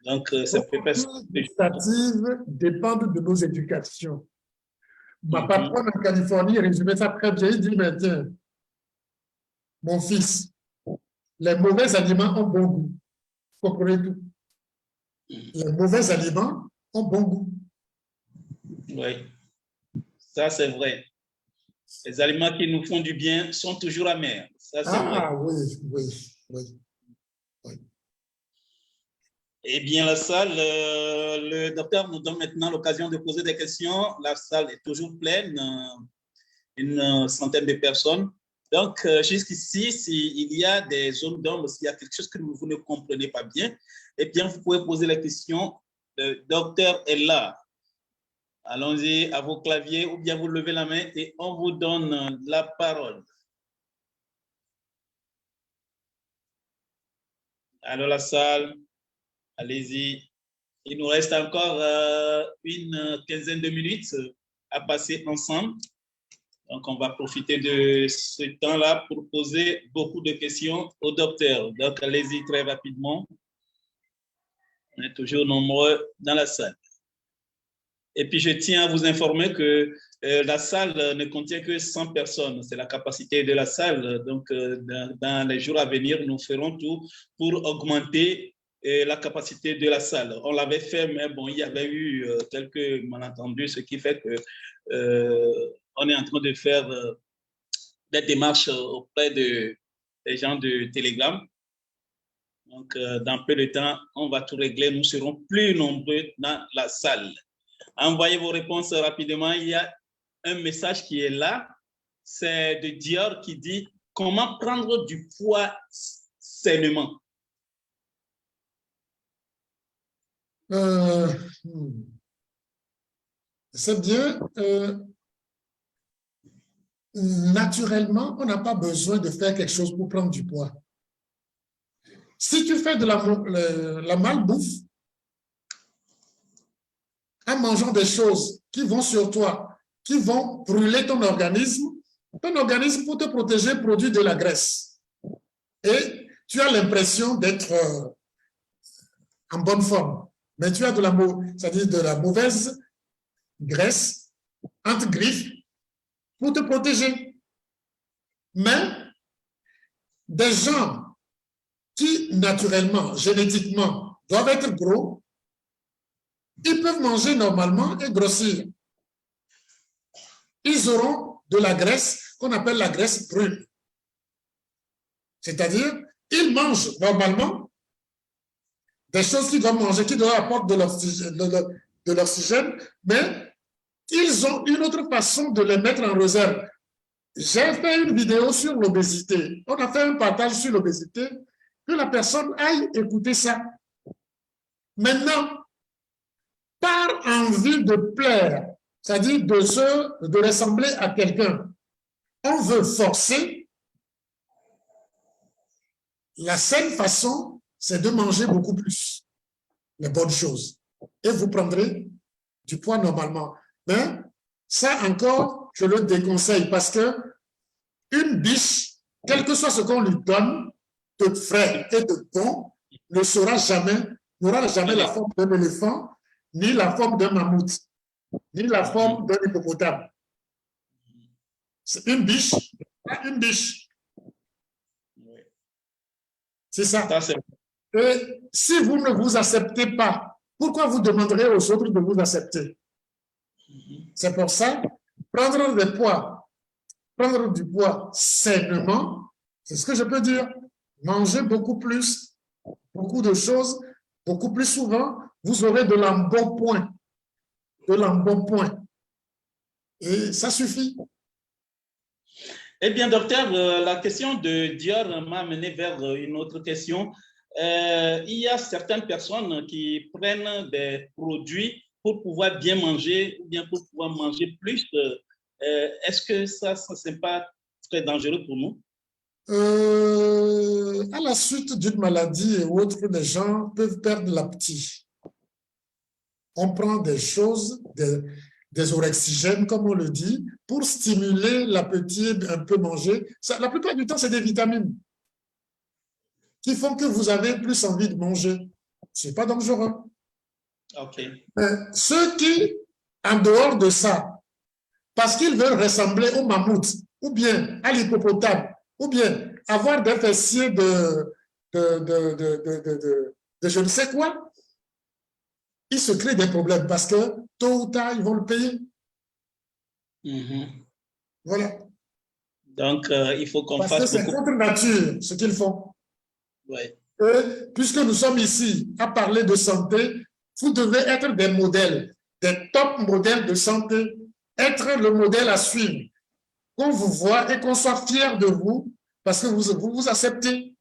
Donc, ça peut pas... Les gustatives dépendent de nos éducations. Ma patronne en Californie résumait ça très bien. Il dit, mais tiens, mon fils, les mauvais aliments ont bon goût. Vous comprenez tout? Les mauvais aliments ont bon goût. Oui, ça c'est vrai. Les aliments qui nous font du bien sont toujours amers. Ça, c'est vrai. Ah oui, oui, oui. Eh bien, la salle, le docteur nous donne maintenant l'occasion de poser des questions. La salle est toujours pleine, une centaine de personnes. Donc, jusqu'ici, s'il y a des zones d'ombre, s'il y a quelque chose que vous ne comprenez pas bien, eh bien, vous pouvez poser la question. Le docteur est là. Allons-y à vos claviers ou bien vous levez la main et on vous donne la parole. Alors, la salle. Allez-y. Il nous reste encore une quinzaine de minutes à passer ensemble. Donc, on va profiter de ce temps-là pour poser beaucoup de questions au docteur. Donc, allez-y très rapidement. On est toujours nombreux dans la salle. Et puis, je tiens à vous informer que la salle ne contient que 100 personnes. C'est la capacité de la salle. Donc, dans les jours à venir, nous ferons tout pour augmenter la capacité de la salle. On l'avait fait, mais bon, il y avait eu quelques malentendus, ce qui fait que on est en train de faire des démarches auprès des gens de Telegram. Donc, dans peu de temps, on va tout régler. Nous serons plus nombreux dans la salle. Envoyez vos réponses rapidement. Il y a un message qui est là. C'est de Dior qui dit « Comment prendre du poids sainement ?» C'est bien. Naturellement, on n'a pas besoin de faire quelque chose pour prendre du poids. Si tu fais de la malbouffe, en mangeant des choses qui vont sur toi, qui vont brûler ton organisme, pour te protéger, produit de la graisse. Et tu as l'impression d'être en bonne forme. Mais tu as c'est-à-dire de la mauvaise graisse entre griffes pour te protéger. Mais des gens qui, naturellement, génétiquement, doivent être gros, ils peuvent manger normalement et grossir. Ils auront de la graisse qu'on appelle la graisse brune. C'est-à-dire, ils mangent normalement des choses qu'ils doivent manger, qui doivent apporter de l'oxygène, mais ils ont une autre façon de les mettre en réserve. j'ai fait une vidéo sur l'obésité. On a fait un partage sur l'obésité, que la personne aille écouter ça. Maintenant, par envie de plaire, c'est-à-dire de ressembler à quelqu'un, on veut forcer. La saine façon, c'est de manger beaucoup plus les bonnes choses. Et vous prendrez du poids normalement. Mais ça encore, je le déconseille parce que une biche, quel que soit ce qu'on lui donne, de frais et de bon, ne sera jamais, n'aura jamais la forme d'un éléphant, ni la forme d'un mammouth, ni la forme d'un hippopotame. C'est une biche, une biche. C'est ça. Et si vous ne vous acceptez pas, pourquoi vous demanderez aux autres de vous accepter? C'est pour ça, prendre du poids sainement, c'est ce que je peux dire. Manger beaucoup plus, beaucoup de choses, beaucoup plus souvent, vous aurez de l'embonpoint. De l'embonpoint. Et ça suffit. Eh bien, docteur, la question de Dior m'a amené vers une autre question. Il y a certaines personnes qui prennent des produits pour pouvoir bien manger ou bien pour pouvoir manger plus. Est-ce que ça n'est pas très dangereux pour nous? À la suite d'une maladie et autre, les gens peuvent perdre l'appétit. On prend des choses, des orexigènes, comme on le dit, pour stimuler l'appétit, un peu manger. Ça, la plupart du temps, c'est des vitamines qui font que vous avez plus envie de manger. Ce n'est pas dangereux. OK. Ceux qui, en dehors de ça, parce qu'ils veulent ressembler au mammouth, ou bien à l'hippopotame, ou bien avoir des fessiers de je ne sais quoi, ils se créent des problèmes parce que tôt ou tard, ils vont le payer. Voilà. Donc, il faut qu'on fasse. Parce que c'est contre nature ce qu'ils font. Ouais. Et puisque nous sommes ici à parler de santé, vous devez être des modèles, des top modèles de santé, être le modèle à suivre, qu'on vous voit et qu'on soit fier de vous parce que vous acceptez.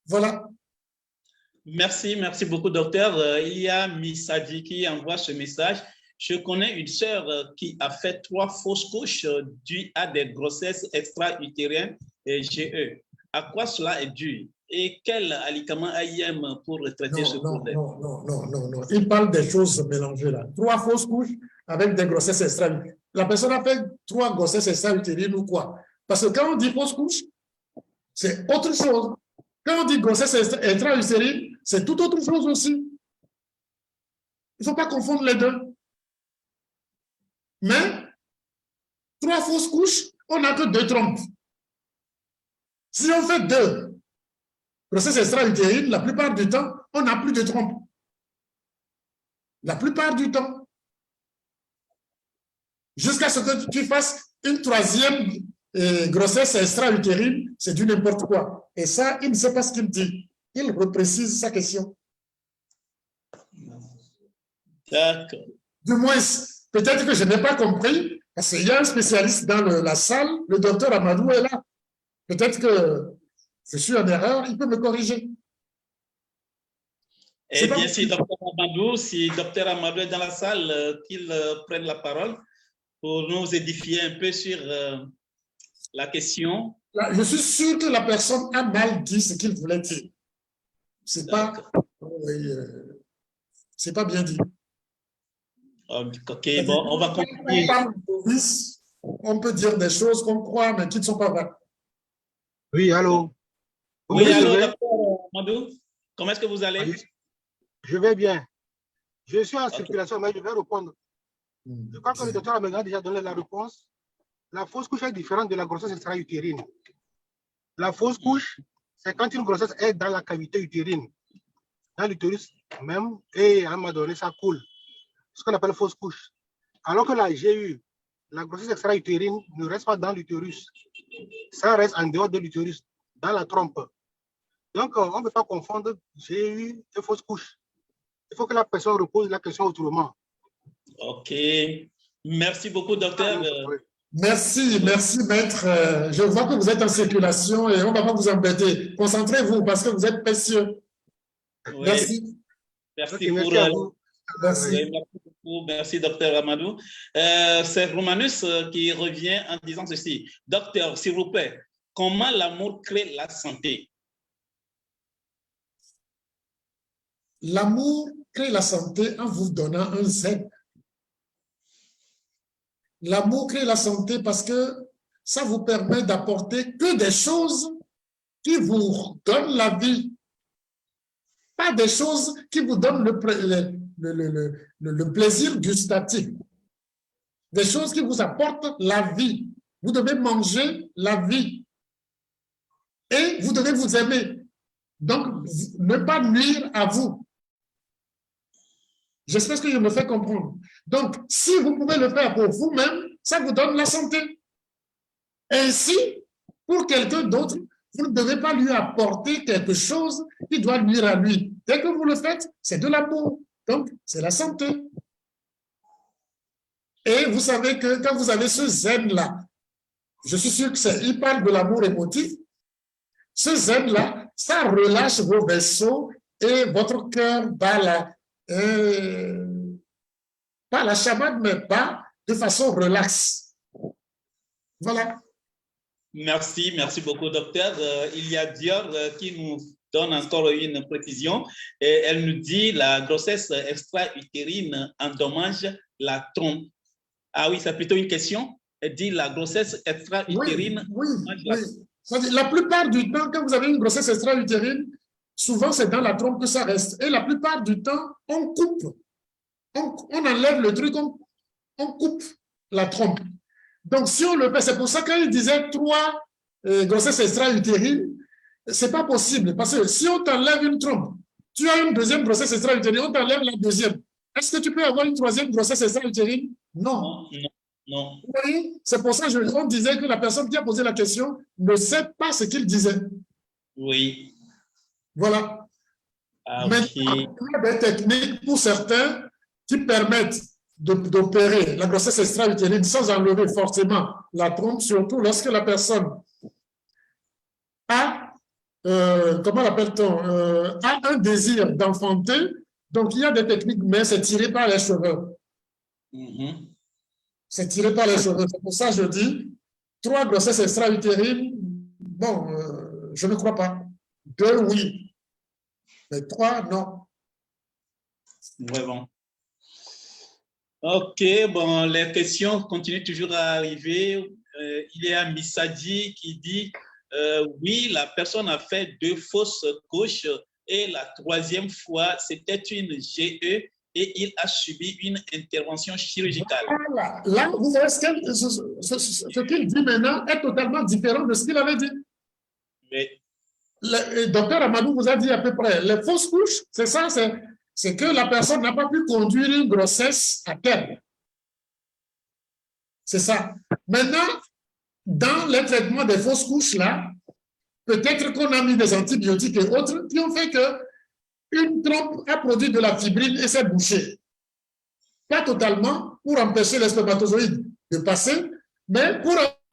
Voilà. Merci beaucoup, docteur. Il y a Missadi qui envoie ce message. Je connais une sœur qui a fait 3 fausses couches dues à des grossesses extra-utériennes et GE. À quoi cela est dû? Et quel médicament AIM pour traiter ce problème? Non. Il parle des choses mélangées là. 3 fausses couches avec des grossesses extra-utérines. La personne a fait 3 grossesses extra-utérines ou quoi? Parce que quand on dit fausse couche, c'est autre chose. Quand on dit grossesse extra-utérine, c'est tout autre chose aussi. Il ne faut pas confondre les deux. Mais 3 fausses couches, on n'a que 2 trompes. Si on fait 2 grossesses extra-utérines, la plupart du temps, on n'a plus de trompes. La plupart du temps. Jusqu'à ce que tu fasses une 3e grossesse extra-utérine, c'est du n'importe quoi. Et ça, il ne sait pas ce qu'il dit. Il reprécise sa question. D'accord. Du moins, peut-être que je n'ai pas compris, parce qu'il y a un spécialiste dans la salle, le docteur Amadou est là. Peut-être que je suis en erreur, il peut me corriger. Eh bien, si docteur Amadou est dans la salle, qu'il prenne la parole pour nous édifier un peu sur la question. Là, je suis sûr que la personne a mal dit ce qu'il voulait dire. C'est pas bien dit. Ok, bon, on va continuer. On peut dire des choses qu'on croit, mais qui ne sont pas vraies. Oui, allô. Oui, allô, docteur Amadou. Comment est-ce que vous allez? Je vais bien. Je suis en circulation, mais je vais répondre. Je crois que le docteur Améga a déjà donné la réponse. La fausse couche est différente de la grossesse extra-utérine. La fausse couche, c'est quand une grossesse est dans la cavité utérine, dans l'utérus même, et à un moment donné, ça coule. Ce qu'on appelle fausse couche. Alors que la GU, la grossesse extra-utérine, ne reste pas dans l'utérus. Ça reste en dehors de l'utérus, dans la trompe. Donc, on ne peut pas confondre GU et fausse couche. Il faut que la personne repose la question autrement. Ok. Merci beaucoup, docteur. Merci, maître. Je vois que vous êtes en circulation et on ne va pas vous embêter. Concentrez-vous parce que vous êtes précieux. Oui. Merci. Merci, Okay, pour, merci à vous. Merci. oui, merci beaucoup. Merci, docteur Amadou. C'est Romanus qui revient en disant ceci. Docteur, s'il vous plaît, comment l'amour crée la santé? L'amour crée la santé en vous donnant un zen. L'amour crée la santé parce que ça vous permet d'apporter que des choses qui vous donnent la vie. Pas des choses qui vous donnent le plaisir gustatif. Des choses qui vous apportent la vie. Vous devez manger la vie. Et vous devez vous aimer. Donc, ne pas nuire à vous. J'espère que je me fais comprendre. Donc, si vous pouvez le faire pour vous-même, ça vous donne la santé. Ainsi, pour quelqu'un d'autre, vous ne devez pas lui apporter quelque chose qui doit nuire à lui. Dès que vous le faites, c'est de l'amour. Donc, c'est la santé. Et vous savez que quand vous avez ce zen-là, je suis sûr qu'il parle de l'amour émotif, ce zen-là, ça relâche vos vaisseaux et votre cœur bat la chamade, mais pas de façon relaxe. Voilà. Merci beaucoup, docteur. Il y a Dior qui nous donne encore une précision. Et elle nous dit la grossesse extra-utérine endommage la trompe. Ah oui, c'est plutôt une question. Elle dit la grossesse extra-utérine. Oui. La plupart du temps, quand vous avez une grossesse extra-utérine, souvent c'est dans la trompe que ça reste. Et la plupart du temps, on coupe. On enlève le truc, on coupe la trompe. Donc, si on le fait, c'est pour ça qu'il disait 3 grossesses extra-utérines, c'est pas possible. Parce que si on t'enlève une trompe, tu as une deuxième grossesse extra-utérine, on t'enlève la deuxième. Est-ce que tu peux avoir une 3e grossesse extra-utérine? Non. Non. Oui, c'est pour ça qu'on disait que la personne qui a posé la question ne sait pas ce qu'il disait. Oui. Voilà. Ah, mais okay. Il y a des techniques pour certains qui permettent d'opérer la grossesse extra-utérine sans enlever forcément la trompe, surtout lorsque la personne a, comment l'appelle-t-on, a un désir d'enfanter. Donc, il y a des techniques, mais c'est tiré par les cheveux. C'est tiré par les cheveux. C'est pour ça que je dis 3 grossesses extra-utérines, bon, je ne crois pas. 2, oui. Mais 3, non. Vraiment. OK, bon, les questions continuent toujours à arriver. Il y a Misadi qui dit oui, la personne a fait 2 fausses couches et la 3e fois, c'était une GE et il a subi une intervention chirurgicale. Voilà. Là, vous voyez ce qu'il dit maintenant est totalement différent de ce qu'il avait dit. Oui. Le docteur Amadou vous a dit à peu près, les fausses couches, c'est ça, c'est que la personne n'a pas pu conduire une grossesse à terme. C'est ça. Maintenant, dans les traitements des fausses couches, là, peut-être qu'on a mis des antibiotiques et autres qui ont fait que une trompe a produit de la fibrine et s'est bouchée. Pas totalement pour empêcher les spermatozoïdes de passer, mais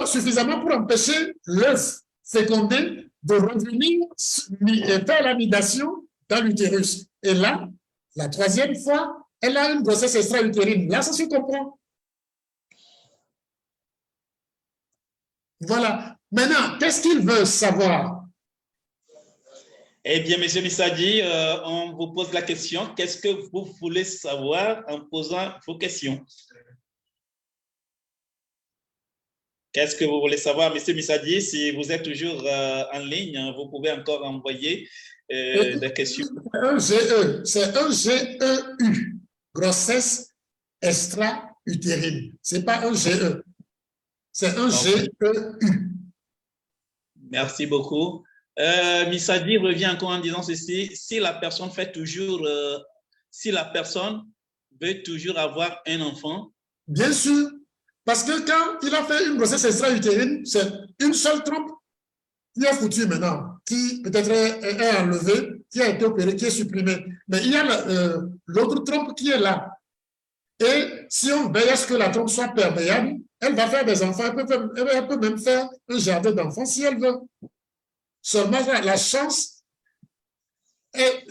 suffisamment pour empêcher l'œuf fécondé de revenir et faire la nidation dans l'utérus. Et là, la 3e fois, elle a une grossesse extra-utérine. Là, ça se comprend. Voilà. Maintenant, qu'est-ce qu'il veut savoir? Eh bien, M. Misadi, on vous pose la question. Qu'est-ce que vous voulez savoir en posant vos questions? Qu'est-ce que vous voulez savoir, M. Misadi? Si vous êtes toujours en ligne, vous pouvez encore envoyer des questions. C'est un GEU, grossesse extra-utérine. Ce n'est pas un GE. C'est un GEU. Merci beaucoup. Misadi revient encore en disant ceci, si la personne veut toujours avoir un enfant. Bien sûr, parce que quand il a fait une grossesse extra-utérine, c'est une seule trompe qui est foutue maintenant, qui peut-être est enlevée, qui a été opérée, qui est supprimée. Mais il y a l'autre trompe qui est là. Et si on veille à ce que la trompe soit perméable, elle va faire des enfants. Elle peut même faire un jardin d'enfants si elle veut. Seulement, la chance est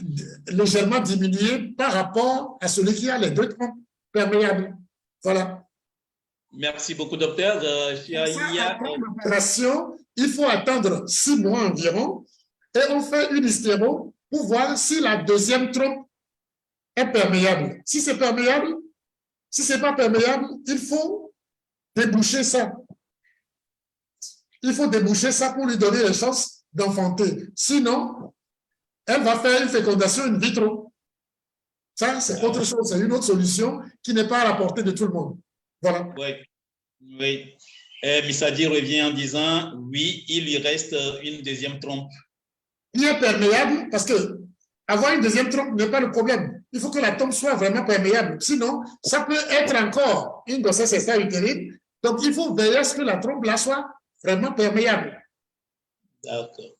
légèrement diminuée par rapport à celui qui a les deux trompes perméables. Voilà. Merci beaucoup, docteur. Il faut attendre 6 mois environ et on fait une hystéro pour voir si la deuxième trompe est perméable. Si c'est perméable, si ce n'est pas perméable, il faut déboucher ça. Il faut déboucher ça pour lui donner les chances d'enfanter. Sinon, elle va faire une fécondation in vitro. Ça, c'est autre chose, c'est une autre solution qui n'est pas à la portée de tout le monde. Voilà. Oui, oui. Missadi revient en disant, oui, il lui reste une deuxième trompe. Il est perméable parce que avoir une deuxième trompe n'est pas le problème. Il faut que la trompe soit vraiment perméable. Sinon, ça peut être encore une grossesse extra-utérine. Donc, il faut veiller à ce que la trompe là soit vraiment perméable. D'accord.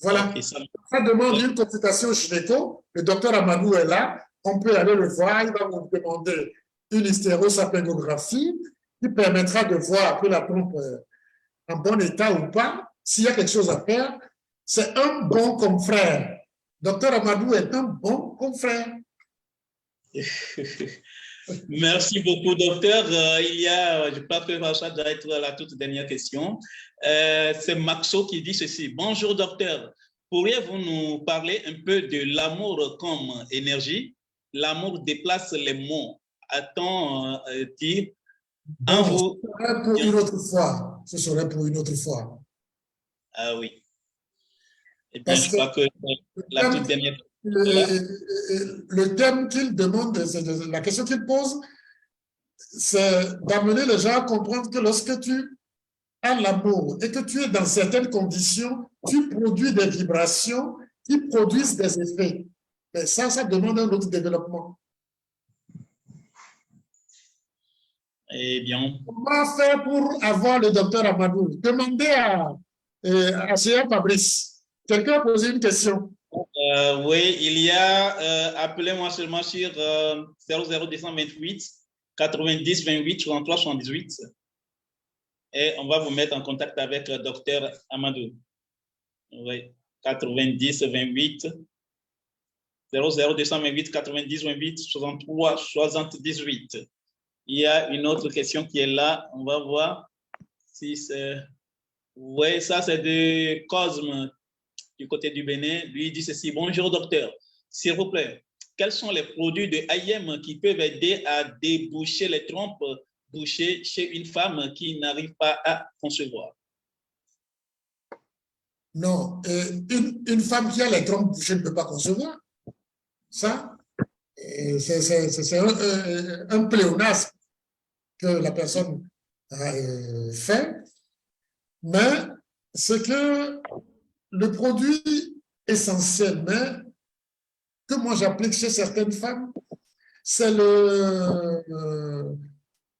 Voilà. Okay, ça demande une consultation gynéco. Le docteur Amadou est là. On peut aller le voir. Il va vous demander une hystérosapingographie qui permettra de voir que la trompe est en bon état ou pas. S'il y a quelque chose à faire, c'est un bon confrère. Docteur Amadou est un bon confrère. Merci beaucoup, docteur. Je pense que ça doit être la toute dernière question. C'est Maxo qui dit ceci. Bonjour, docteur. Pourriez-vous nous parler un peu de l'amour comme énergie? L'amour déplace les mots. A-t-on dit en vous... pour une autre fois. Ce serait pour une autre fois. Ah oui. Eh bien, je crois que la toute dernière... Le thème qu'il demande, la question qu'il pose, c'est d'amener les gens à comprendre que lorsque tu as l'amour et que tu es dans certaines conditions, tu produis des vibrations qui produisent des effets. Mais ça demande un autre développement. Eh bien. Comment faire pour avoir le docteur Amadou? Demandez à Cher Fabrice. Quelqu'un a posé une question. Oui, il y a, appelez-moi seulement sur 00228 90 28 33 78 et on va vous mettre en contact avec le docteur Amadou. Oui, 90 28 00228 90 28 63 78. Il y a une autre question qui est là. On va voir si c'est... Oui, ça c'est de Cosme du côté du Bénin. Lui dit ceci. Bonjour docteur, s'il vous plaît, quels sont les produits de AIM qui peuvent aider à déboucher les trompes bouchées chez une femme qui n'arrive pas à concevoir? Non, une femme qui a les trompes bouchées ne peut pas concevoir. Ça, c'est un pléonasme que la personne a fait, mais c'est que le produit essentiel, mais que moi j'applique chez certaines femmes, c'est le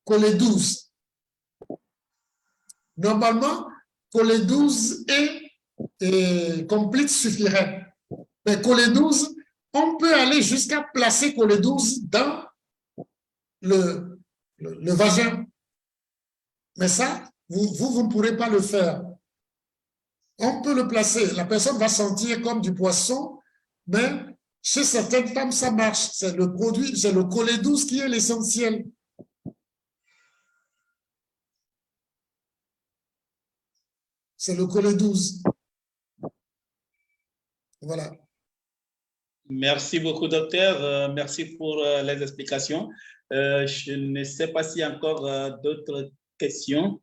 collet 12. Normalement, collet 12 et complète suffirait. Mais collet 12, on peut aller jusqu'à placer collet 12 dans le vagin. Mais ça, vous ne pourrez pas le faire. On peut le placer. La personne va sentir comme du poisson, mais chez certaines femmes, ça marche. C'est le produit, c'est le collet 12 qui est l'essentiel. C'est le collet 12. Voilà. Merci beaucoup, docteur. Merci pour les explications. Je ne sais pas s'il y a encore d'autres questions.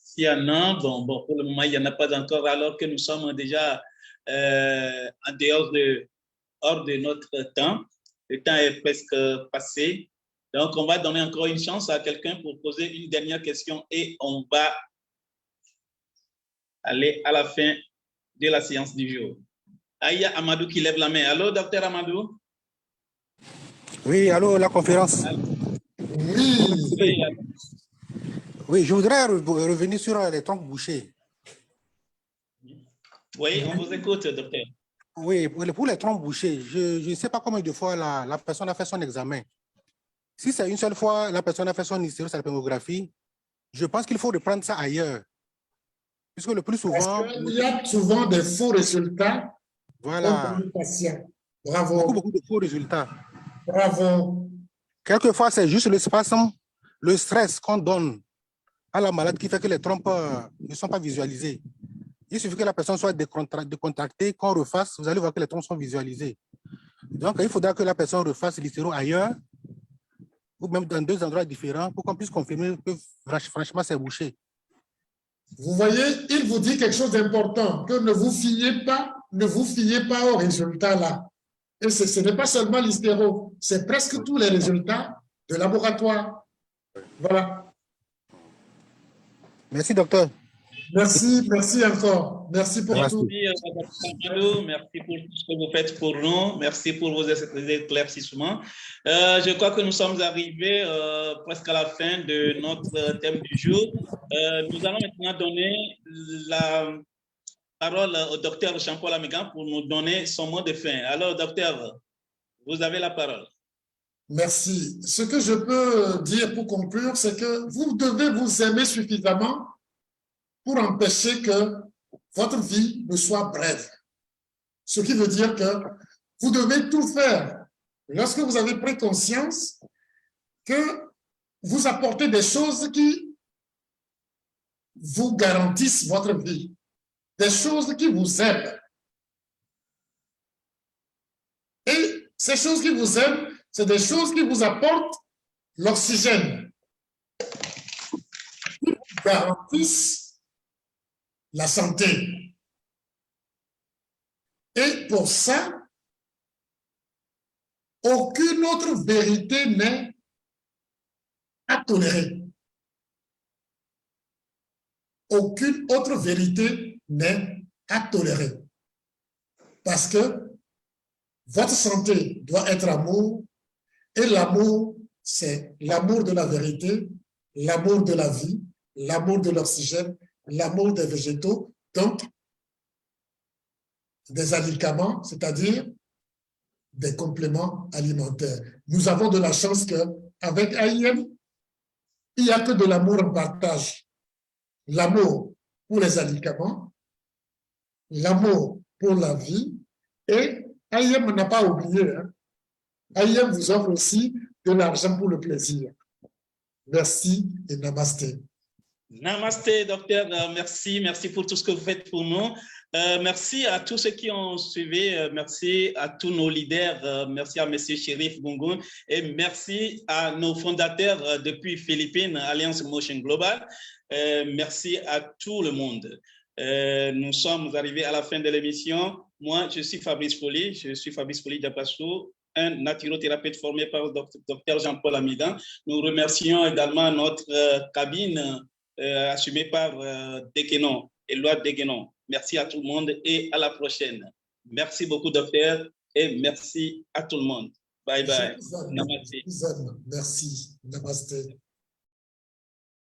S'il y en a, bon, pour le moment, il n'y en a pas encore, alors que nous sommes déjà en dehors hors de notre temps. Le temps est presque passé. Donc, on va donner encore une chance à quelqu'un pour poser une dernière question et on va aller à la fin de la séance du jour. Il y a Amadou qui lève la main. Allô, docteur Amadou? Oui, allô, la conférence. Oui. Oui, je voudrais revenir sur les trompes bouchées. Oui, on vous écoute, docteur. Oui, pour les trompes bouchées, je ne sais pas combien de fois la personne a fait son examen. Si c'est une seule fois, la personne a fait son hystérosalpingographie, je pense qu'il faut reprendre ça ailleurs. Puisque le plus souvent... Il y a souvent des faux résultats. Voilà. Bravo. Beaucoup de faux résultats. Bravo. Quelquefois, c'est juste le spasme, le stress qu'on donne à la malade qui fait que les trompes ne sont pas visualisées. Il suffit que la personne soit décontractée, qu'on refasse, vous allez voir que les trompes sont visualisées. Donc, il faudra que la personne refasse l'hystéro ailleurs, ou même dans 2 endroits différents, pour qu'on puisse confirmer que franchement, c'est bouché. Vous voyez, il vous dit quelque chose d'important, que ne vous fiez pas aux résultats là. Et ce n'est pas seulement l'hystéro, c'est presque tous les résultats de laboratoire. Voilà. Merci, docteur. Merci encore. Merci pour tout. Merci pour tout ce que vous faites pour nous. Merci pour vos éclaircissements. Je crois que nous sommes arrivés presque à la fin de notre thème du jour. Nous allons maintenant donner la parole au docteur Jean-Paul Amigan pour nous donner son mot de fin. Alors, docteur, vous avez la parole. Merci. Ce que je peux dire pour conclure, c'est que vous devez vous aimer suffisamment pour empêcher que votre vie ne soit brève. Ce qui veut dire que vous devez tout faire. Lorsque vous avez pris conscience que vous apportez des choses qui vous garantissent votre vie, des choses qui vous aident. Et ces choses qui vous aident, c'est des choses qui vous apportent l'oxygène, qui vous garantissent la santé. Et pour ça, aucune autre vérité n'est à tolérer. Aucune autre vérité n'est à tolérer. Parce que votre santé doit être amour, et l'amour, c'est l'amour de la vérité, l'amour de la vie, l'amour de l'oxygène, l'amour des végétaux, donc des alicaments, c'est-à-dire des compléments alimentaires. Nous avons de la chance qu'avec AIM, il n'y a que de l'amour en partage. L'amour pour les alicaments, l'amour pour la vie, et AIM n'a pas oublié, AIM vous offre aussi de l'argent pour le plaisir. Merci et namasté. Namasté, docteur. Merci pour tout ce que vous faites pour nous. Merci à tous ceux qui ont suivi. Merci à tous nos leaders. Merci à M. Chérif Gungun. Et merci à nos fondateurs depuis Philippines, Alliance Motion Global. Merci à tout le monde. Nous sommes arrivés à la fin de l'émission. Moi, je suis Fabrice Folly. Je suis Fabrice Folly Diapasso, un naturothérapeute formé par le docteur Jean-Paul Amigan. Nous remercions également notre cabine assumée par Deguenon, Éloi Deguenon. Merci à tout le monde et à la prochaine. Merci beaucoup, docteur, et merci à tout le monde. Bye bye. Merci. Namasté.